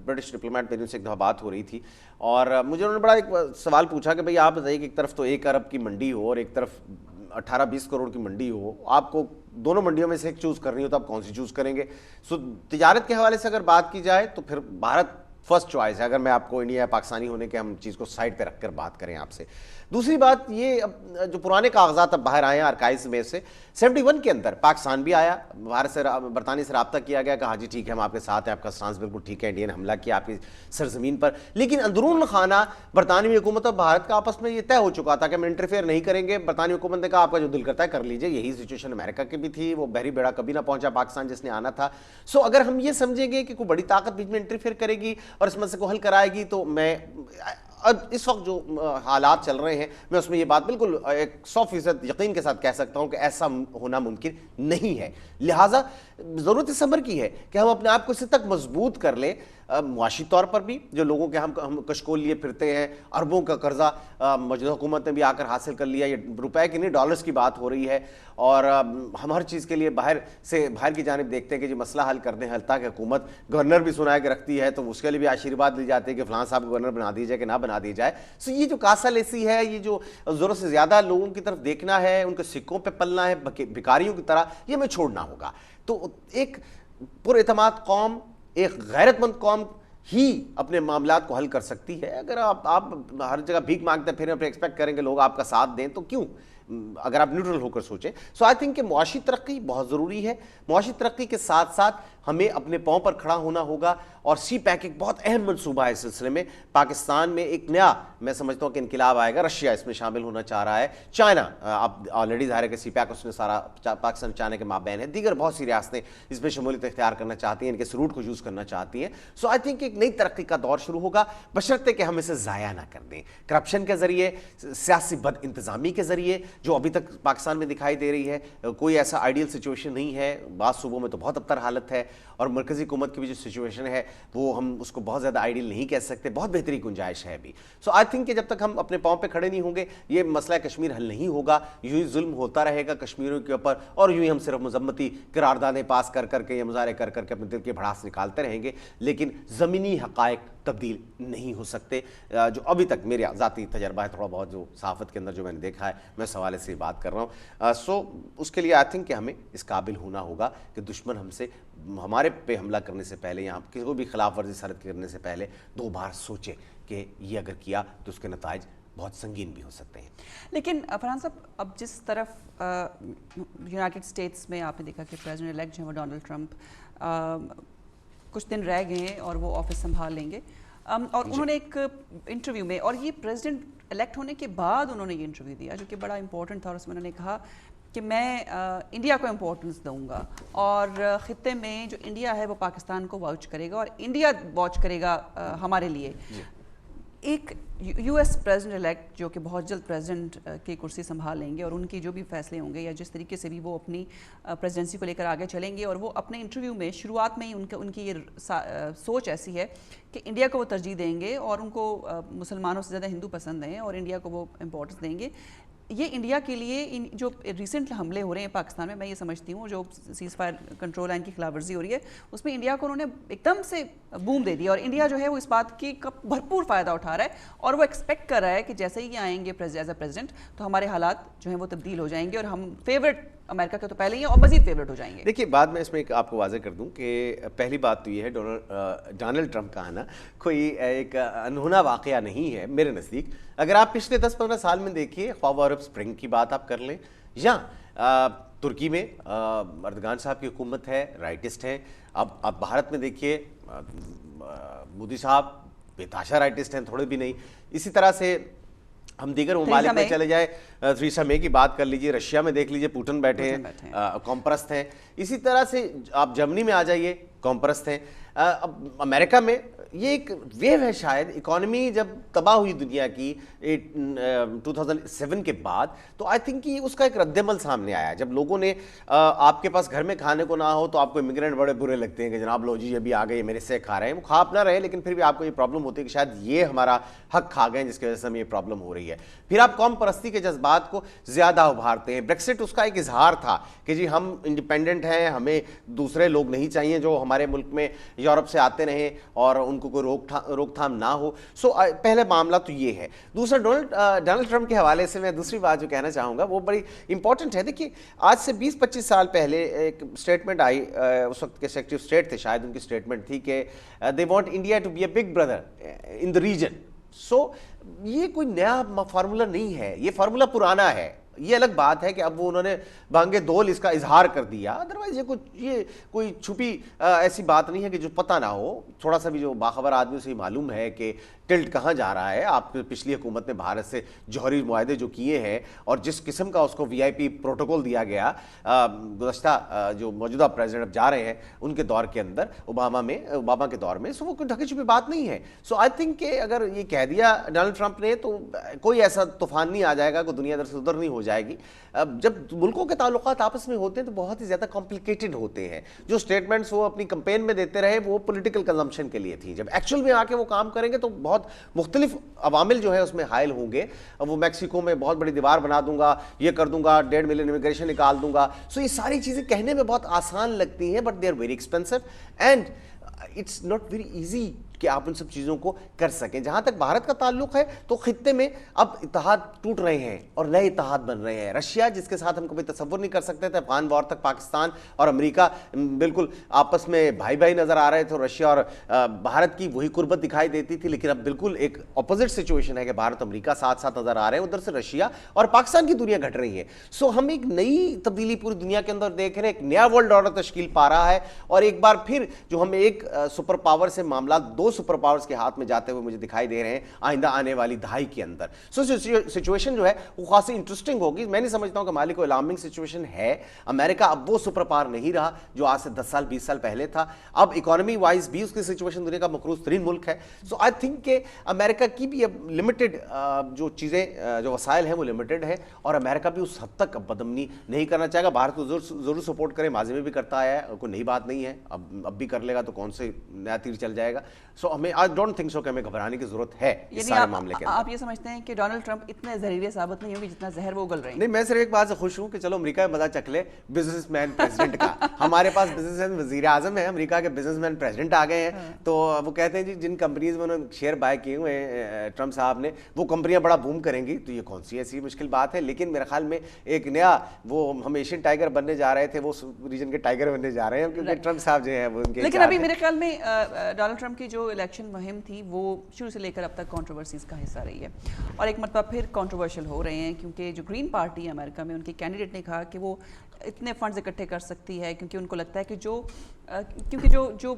ब्रिटिश डिप्लोमेट, मेरे उनसे एक दफ़ा बात हो रही थी और मुझे उन्होंने बड़ा एक सवाल पूछा कि भाई आप बताइए कि एक तरफ तो 1 अरब की मंडी हो और एक तरफ 18-20 करोड़ की मंडी हो, आपको दोनों मंडियों में से एक चूज़ करनी हो तो आप कौन सी चूज़ करेंगे? सो तिजारत के हवाले से अगर बात की जाए तो फिर भारत फर्स्ट चॉइस है, अगर मैं आपको इंडिया या पाकिस्तानी होने के हम चीज़ को साइड पे रखकर बात करें आपसे। दूसरी बात ये, अब जो पुराने कागजात अब बाहर आए हैं आर्काइव्स में से, 71 के अंदर पाकिस्तान भी आया, भारत से बरतानिया से रब्ता किया गया, कहा जी ठीक है हम आपके साथ हैं, आपका स्टांस बिल्कुल ठीक है, इंडिया ने हमला किया आपकी सरजमीन पर। लेकिन अंदरून खाना बरतानवी हुकूमत और भारत का आपस में ये तय हो चुका था कि हम इंटरफेयर नहीं करेंगे। बरतानवी हुकूमत ने कहा आपका जो दिल करता है कर लीजिए। यही सिचुएशन अमेरिका की भी थी, वो बहरी बेड़ा कभी ना पहुंचा पाकिस्तान जिसने आना था। सो अगर हम ये समझेंगे कि कोई बड़ी ताकत बीच में इंटरफेयर करेगी और इस मसले को हल कराएगी, तो मैं अब इस वक्त जो हालात चल रहे हैं मैं उसमें ये बात बिल्कुल 100% यकीन के साथ कह सकता हूं कि ऐसा होना मुमकिन नहीं है। लिहाजा ज़रूरत सब्र की है कि हम अपने आप को इससे तक मजबूत कर लें, मुआशी तौर पर भी जो लोगों के हम कशकोल लिए फिरते हैं, अरबों का कर्जा मौजूदा हुकूमत ने भी आकर हासिल कर लिया, ये रुपए की नहीं डॉलर्स की बात हो रही है। और हम हर चीज़ के लिए बाहर की जानिब देखते हैं कि जो मसला हल कर दें, हल तक हुकूमत गवर्नर भी सुना के रखती है तो उसके लिए भी आशीर्वाद ली जाती है कि फलां साहब को गवर्नर बना दिया जाए कि ना बना दिया जाए। सो ये जो कासल ऐसी है, ये जो ज़रूरत से ज़्यादा लोगों की तरफ देखना है, उनके सिक्कों पर पलना है भिखारियों की तरह, ये हमें छोड़ना होगा। तो एक पुरएतमाद कौम, एक गैरतमंद कौम ही अपने मामलात को हल कर सकती है। अगर आप हर जगह भीख मांगते फिर एक्सपेक्ट करेंगे लोग आपका साथ दें तो क्यों, अगर आप न्यूट्रल होकर सोचें। सो आई थिंक कि मुआशी तरक्की बहुत ज़रूरी है। मुआशी तरक्की के साथ साथ हमें अपने पाँव पर खड़ा होना होगा और सी पैक एक बहुत अहम मनसूबा है इस सिलसिले में। पाकिस्तान में एक नया, मैं समझता हूँ कि इनकलाब आएगा, रशिया इसमें शामिल होना चाह रहा है, चाइना आप ऑलरेडी ज़ाहिर है कि सी पैक उसने सारा पाकिस्तान चाइना के माबैन है, दीगर बहुत सी रियासतें इसमें शमूलियत इख्तियार करना चाहती हैं, इनके इस रूट को यूज़ करना चाहती हैं। सो आई थिंक एक नई तरक्की का दौर शुरू होगा, बशर्ते कि हम इसे ज़ाया ना कर दें करप्शन के ज़रिए, सियासी बद इंतज़ामी के ज़रिए जो अभी तक पाकिस्तान में दिखाई दे रही है। कोई ऐसा आइडियल सिचुएशन नहीं है, बाद सूबों में तो बहुत अबतर हालत है, और मरकजी हुकूमत की भी जो सिचुएशन है वो हम उसको बहुत ज़्यादा आइडियल नहीं कह सकते, बहुत बेहतरी गुंजाइश है अभी। सो आई थिंक कि जब तक हम अपने पाँव पे खड़े नहीं होंगे ये मसला कश्मीर हल नहीं होगा, यूं ही जुल्म होता रहेगा कश्मीरियों के ऊपर और यूं ही हम सिर्फ मजम्मती करारदादें पास कर करके या मुजाहरे कर करके अपने दिल की भड़ास निकालते रहेंगे, लेकिन ज़मीनी हक़ाइक़ तब्दील नहीं हो सकते। जो अभी तक मेरा ज़ाती तजर्बा है थोड़ा बहुत, जो सहाफ़त के अंदर जो मैंने देखा है, मैं इस हवाले से बात कर रहा हूँ। सो उसके लिए आई थिंक कि हमें इस काबिल होना होगा कि दुश्मन हमसे हमारे पे हमला करने से पहले या किसी को भी खिलाफ वर्जी सरत करने से पहले 2 बार सोचे कि ये अगर किया तो उसके नताइज बहुत संगीन भी हो सकते हैं। लेकिन फरहान साहब, अब जिस तरफ यूनाइटेड स्टेट्स में आपने देखा कि प्रेसिडेंट इलेक्ट जो है वो डोनाल्ड ट्रंप कुछ दिन रह गए हैं और वो ऑफिस संभाल लेंगे, और उन्होंने एक इंटरव्यू में, और ये प्रेसिडेंट इलेक्ट होने के बाद उन्होंने ये इंटरव्यू दिया जो कि बड़ा इंपॉर्टेंट था, और उसमें उन्होंने कहा कि मैं इंडिया को इम्पोर्टेंस दूंगा और ख़ित्ते में जो इंडिया है वो पाकिस्तान को वॉच करेगा और इंडिया वॉच करेगा हमारे लिए। एक यूएस प्रेसिडेंट इलेक्ट जो कि बहुत जल्द प्रेसिडेंट की कुर्सी संभाल लेंगे और उनकी जो भी फैसले होंगे या जिस तरीके से भी वो अपनी प्रेसिडेंसी को लेकर आगे चलेंगे, और वो अपने इंटरव्यू में शुरुआत में ही उनकी ये सोच ऐसी है कि इंडिया को वो तरजीह देंगे और उनको मुसलमानों से ज़्यादा हिंदू पसंद हैं और इंडिया को वो इम्पोर्टेंस देंगे। ये इंडिया के लिए जो रिसेंट हमले हो रहे हैं पाकिस्तान में, मैं ये समझती हूँ जो सीज़ फायर कंट्रोल लाइन की खिलाफवर्जी हो रही है उसमें इंडिया को उन्होंने एकदम से बूम दे दिया, और इंडिया जो है वो इस बात की भरपूर फ़ायदा उठा रहा है और वो एक्सपेक्ट कर रहा है कि जैसे ही आएंगे एज अ प्रेसिडेंट तो हमारे हालात जो हैं वो तब्दील हो जाएंगे और हम फेवरेट अमेरिका के तो पहले ही और मजीद फेवरेट हो जाएंगे। देखिए, बाद में इसमें एक आपको वाज़ेह कर दूं कि पहली बात तो ये है डोनाल्ड ट्रंप का आना कोई एक अनहोना वाक़या नहीं है मेरे नज़दीक। अगर आप पिछले 10-15 साल में देखिए, ख्वाब अरब स्प्रिंग की बात आप कर लें या तुर्की में अर्दगान साहब की हुकूमत है, राइटिस्ट हैं। अब भारत में देखिए मोदी साहब बेताशा राइटिस्ट हैं, थोड़े भी नहीं। इसी तरह से हम दीगर ममालिक में चले जाए, थ्रीसा मे की बात कर लीजिए, रशिया में देख लीजिए पुतिन बैठे हैं, कॉम्प्रस्त हैं। इसी तरह से आप जर्मनी में आ जाइए, कॉम्प्रस्त हैं। अब अमेरिका में ये एक वेव है शायद, इकॉनमी जब तबाह हुई दुनिया की 2007 के बाद, तो आई थिंक कि उसका एक रद्दमल सामने आया जब लोगों ने आपके पास घर में खाने को ना हो तो आपको इमिग्रेंट बड़े बुरे लगते हैं कि जनाब लो जी अभी आ गए मेरे से खा रहे हैं। वो खा अपना रहे लेकिन फिर भी आपको ये प्रॉब्लम होती है कि शायद ये हमारा हक खा गए जिसकी वजह से हमें ये प्रॉब्लम हो रही है। फिर आप कौम परस्ती के जज्बात को ज़्यादा उभारते हैं। ब्रेक्सिट उसका एक इजहार था कि जी हम इंडिपेंडेंट हैं, हमें दूसरे लोग नहीं चाहिए जो हमारे मुल्क में यूरोप से आते रहें और उनको कोई रोकथाम ना हो। सो पहले मामला तो ये है। दूसरा, डोनाल्ड ट्रंप के हवाले से मैं दूसरी बात जो कहना चाहूँगा वो बड़ी इंपॉर्टेंट है। देखिए, आज से 20-25 साल पहले एक स्टेटमेंट आई, उस वक्त के सेक्रेटरी ऑफ स्टेट थे शायद, उनकी स्टेटमेंट थी कि they want India to be a big brother in the region. So ये कोई नया फार्मूला नहीं है, ये फार्मूला पुराना है। ये अलग बात है कि अब वो उन्होंने भांगे दोल इसका इजहार कर दिया, अदरवाइज ये कोई छुपी ऐसी बात नहीं है कि जो पता ना हो। थोड़ा सा भी जो बाखबर आदमी से मालूम है कि टिल्ट कहाँ जा रहा है। आप पिछली हुकूमत ने भारत से जौहरी मुआहदे जो किए हैं और जिस किस्म का उसको वीआईपी प्रोटोकॉल दिया गया गुज़श्ता जो मौजूदा प्रेसिडेंट अब जा रहे हैं उनके दौर के अंदर, ओबामा के दौर में, सो वो कोई ढकी छुपी बात नहीं है। सो आई थिंक कि अगर ये कह दिया डोनाल्ड ट्रंप ने तो कोई ऐसा तूफान नहीं आ जाएगा, कोई दुनिया इधर से उधर नहीं हो जाएगी। अब जब मुल्कों के ताल्लुकात आपस में होते हैं तो बहुत ही ज़्यादा कॉम्प्लिकेटेड होते हैं। जो स्टेटमेंट्स वो अपनी कंपेन में देते रहे वो पॉलिटिकल कंजम्पशन के लिए थी, जब एक्चुअल में आके वो काम करेंगे तो बहुत मुख्तलिफ अवामिल जो है उसमें हायल होंगे। वो मैक्सिको में बहुत बड़ी दीवार बना दूंगा, ये कर दूंगा, 1.5 मिलियन इमिग्रेशन निकाल दूंगा। सो ये सारी चीज़ें कहने में बहुत आसान लगती हैं but they are very expensive and it's not very easy कि आप उन सब चीज़ों को कर सकें। जहाँ तक भारत का ताल्लुक है तो खित्ते में अब इत्तेहाद टूट रहे हैं और नए इत्तेहाद बन रहे हैं। रशिया जिसके साथ हम कभी तसव्वुर नहीं कर सकते थे, अफगान वॉर तक पाकिस्तान और अमेरिका बिल्कुल आपस में भाई भाई नज़र आ रहे थे, रशिया और भारत की वही कुर्बत दिखाई देती थी। लेकिन अब बिल्कुल एक अपोजिट सिचुएशन है कि भारत अमेरिका साथ साथ नज़र आ रहे हैं, उधर से रशिया और पाकिस्तान की दुनिया घट रही है। सो हम एक नई तब्दीली पूरी दुनिया के अंदर देख रहे हैं, एक नया वर्ल्ड ऑर्डर तश्कील पा रहा है और एक बार फिर जो हम एक सुपर पावर से मामला 2 दो सुपर पावर्स के हाथ में जाते हुए मुझे दिखाई दे रहे हैं आइंदा आने वाली दहाई के अंदर। सो सिचुएशन जो है वो खासी इंटरेस्टिंग होगी। मैं नहीं समझता हूं कि माली को अलार्मिंग सिचुएशन है। अमेरिका अब वो सुपर पावर नहीं रहा जो आज से 10 साल 20 साल पहले था। अब इकोनॉमी वाइज भी उसकी सिचुएशन दुनिया का मकरूज तरीन मुल्क है। सो आई थिंक कि अमेरिका की भी अब लिमिटेड जो चीज़ें जो वसाइल हैं वो लिमिटेड है, और अमेरिका भी उस हद तक बदमनी नहीं करना चाहेगा। भारत को जरूर सपोर्ट करे, माजी में भी करता आया है, कोई नई बात नहीं है। अब भी कर लेगा तो कौन से नया तीर चल जाएगा। सो हमें आई डोंट थिंक सो कि हमें घबराने की जरूरत है इस सारे मामले के अंदर। आप ये समझते हैं कि डोनाल्ड ट्रंप इतने जहरीले साबित नहीं होंगे जितना जहर वो उगल रहे हैं? नहीं, मैं सिर्फ एक बात से खुश हूं कि चलो अमेरिका में मजा चख ले बिजनेसमैन प्रेसिडेंट का। हमारे पास बिजनेसमैन वजीर आजम है, अमेरिका के बिजनेसमैन प्रेसिडेंट आ गए हैं। तो वो कहते हैं जी जिन कंपनीज में उन्होंने शेयर बाय किए हुए हैं ट्रंप साहब ने, वो कंपनियां बड़ा बूम करेंगी। तो ये कौन सी ऐसी मुश्किल बात है? लेकिन मेरे ख्याल में एक नया वो हम एशियन टाइगर बनने जा रहे थे, वो रीजन के टाइगर बनने जा रहे हैं, क्योंकि ट्रंप साहब जो है वो उनके। लेकिन अभी मेरे ख्याल में डोनाल्ड ट्रंप की जो इलेक्शन मुहिम थी वो शुरू से लेकर अब तक कंट्रोवर्सीज का हिस्सा रही है, और एक मरतबा फिर कंट्रोवर्शियल हो रहे हैं, क्योंकि जो ग्रीन पार्टी है अमेरिका में, उनके कैंडिडेट ने कहा कि वो इतने फंड्स इकट्ठे कर सकती है क्योंकि उनको लगता है कि क्योंकि जो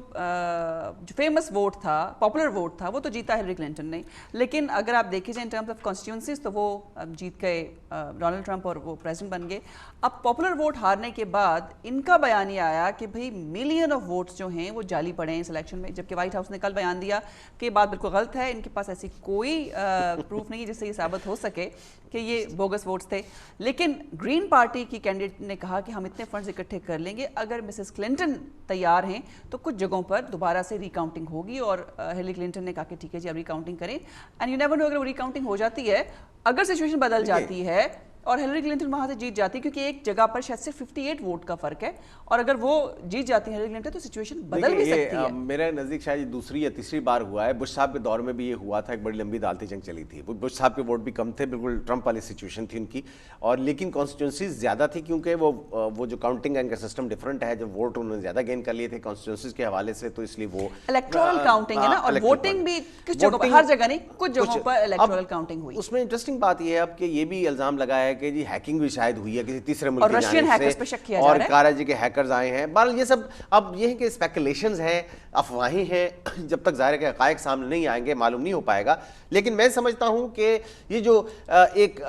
फेमस वोट था, पॉपुलर वोट था, वो तो जीता हिलरी क्लिंटन ने। लेकिन अगर आप देखें जाए इन टर्म्स ऑफ कॉन्स्टिट्यूंसीज तो वो जीत गए डोनाल्ड ट्रंप और वो प्रेसिडेंट बन गए। अब पॉपुलर वोट हारने के बाद इनका बयान ये आया कि भाई मिलियन ऑफ वोट्स जो हैं वो जाली पड़े हैं इस इलेक्शन में, जबकि व्हाइट हाउस ने कल बयान दिया कि ये बात बिल्कुल गलत है, इनके पास ऐसी कोई प्रूफ नहीं जिससे ये साबित हो सके कि ये बोगस वोट्स थे। लेकिन ग्रीन पार्टी की कैंडिडेट ने कहा कि हम इतने फंड्स इकट्ठे कर लेंगे, अगर मिसेस क्लिंटन तैयार हैं तो कुछ जगहों पर दोबारा से रिकाउंटिंग होगी। और हिलरी क्लिंटन ने कहा कि ठीक है जी अब रिकाउंटिंग करें, एंड यू नेवर नो, अगर वो रिकाउंटिंग हो जाती है, अगर सिचुएशन बदल जाती है और हिलरी क्लिंटन वहां से जीत जाती है, क्योंकि एक जगह पर शायद सिर्फ 58 वोट का फर्क है, और अगर वो जीत जाती है हिलरी क्लिंटन तो सिचुएशन बदल भी सकती है। मेरे नजदीक शायद दूसरी या तीसरी बार हुआ है। बुश साहब के दौर में भी ये हुआ था, एक बड़ी लंबी अदालती जंग चली थी। बुश साहब के वोट भी कम थे, बिल्कुल ट्रंप वाली सिचुएशन थी उनकी, और लेकिन कॉन्स्टिट्यूंसीज ज्यादा थी, क्योंकि वो जो काउंटिंग का सिस्टम डिफरेंट है, जो वोट उन्होंने ज्यादा गेन कर लिए थे कॉन्स्टिट्यूंसीज के हवाले से, तो इसलिए वो इलेक्टोरल काउंटिंग है ना, और वोटिंग भी कुछ जगहों पर, हर जगह नहीं, कुछ जगहों पर इलेक्टोरल काउंटिंग हुई। उसमें इंटरेस्टिंग बात ये है अब कि ये भी इल्जाम लगाया है कि जी हैकिंग भी शायद हुई है किसी तीसरे मुल्क और रशियन हैकर्स पे शक किया जा और रहा है, कारा जी के हैकर्स आए हैं। बहरहाल ये सब अब ये है कि स्पेकुलेशंस हैं, अफवाहें हैं, जब तक ज़ाहिर है कि हक़ाइक़ सामने नहीं आएंगे मालूम नहीं हो पाएगा। लेकिन मैं समझता हूं कि ये जो एक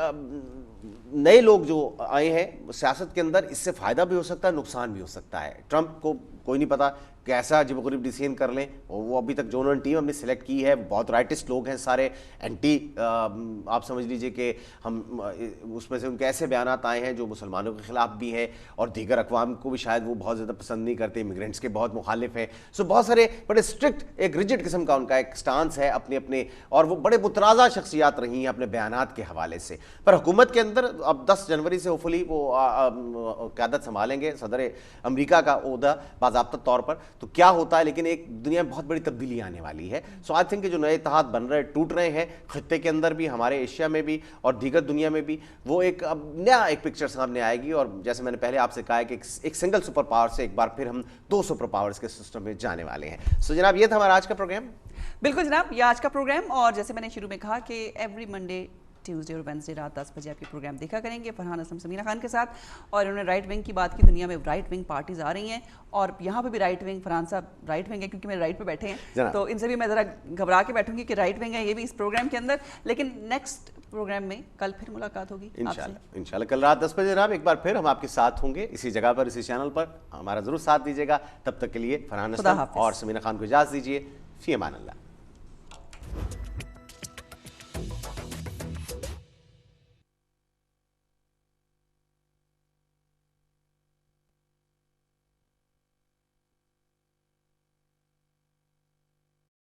नए लोग जो आए हैं सियासत के अंदर, इससे फ़ायदा भी हो सकता है, नुकसान भी हो सकता है। ट्रंप को कोई नहीं पता कैसा अजीब गरीब डिसीजन कर लें, और वो अभी तक जो उन्होंने टीम हमने सेलेक्ट की है बहुत राइटिस्ट लोग हैं सारे, एंटी आप समझ लीजिए कि हम उसमें से उनके ऐसे बयान आए हैं जो मुसलमानों के खिलाफ भी हैं, और दीगर अक़वाम को भी शायद वो बहुत ज़्यादा पसंद नहीं करते, इमिग्रेंट्स के बहुत मुखालिफ हैं। सो बहुत सारे बड़े स्ट्रिक्ट एक रिजिड किस्म का उनका एक स्टांस है अपने अपने, और वो बड़े मुतनाज़ा शख्सियात रही हैं अपने बयानात के हवाले से। पर हुकूमत के अंदर अब 10 जनवरी से होपफुली वो क़यादत संभालेंगे, सदर अमरीका का ओहदा बाज़ाब्ता तौर पर, तो क्या होता है। लेकिन एक दुनिया में बहुत बड़ी तब्दीली आने वाली है। सो आई थिंक जो नए इत्तेहाद बन रहे टूट रहे हैं खत्ते के अंदर भी, हमारे एशिया में भी और दीगर दुनिया में भी, वो एक अब नया एक पिक्चर सामने आएगी। और जैसे मैंने पहले आपसे कहा है कि एक सिंगल सुपर पावर से एक बार फिर हम 2 सुपर पावर्स के सिस्टम में जाने वाले हैं। सो जनाब, ये था हमारा आज का प्रोग्राम। बिल्कुल जनाब, ये आज का प्रोग्राम, और जैसे मैंने शुरू में कहा कि एवरी मंडे, ट्यूसडे और वेंसडे रात 10 बजे आपके प्रोग्राम देखा करेंगे फरहान असलम समीना खान के साथ। और उन्होंने राइट विंग की बात की, दुनिया में राइट विंग पार्टीज आ रही हैं, और यहाँ पे भी राइट विंग, फरहान साहब राइट विंग है क्योंकि मेरे राइट पे बैठे हैं, तो इनसे भी मैं ज़रा घबरा के बैठूंगी कि राइट विंग है ये भी इस प्रोग्राम के अंदर। लेकिन नेक्स्ट प्रोग्राम में कल फिर मुलाकात होगी इंशाल्लाह कल रात 10 बजे जनाब एक बार फिर हम आपके साथ होंगे इसी जगह पर, इसी चैनल पर। हमारा ज़रूर साथ दीजिएगा। तब तक के लिए फरहान असलम और समीना खान को इजाज़त दीजिए। फ़ी अमान अल्लाह।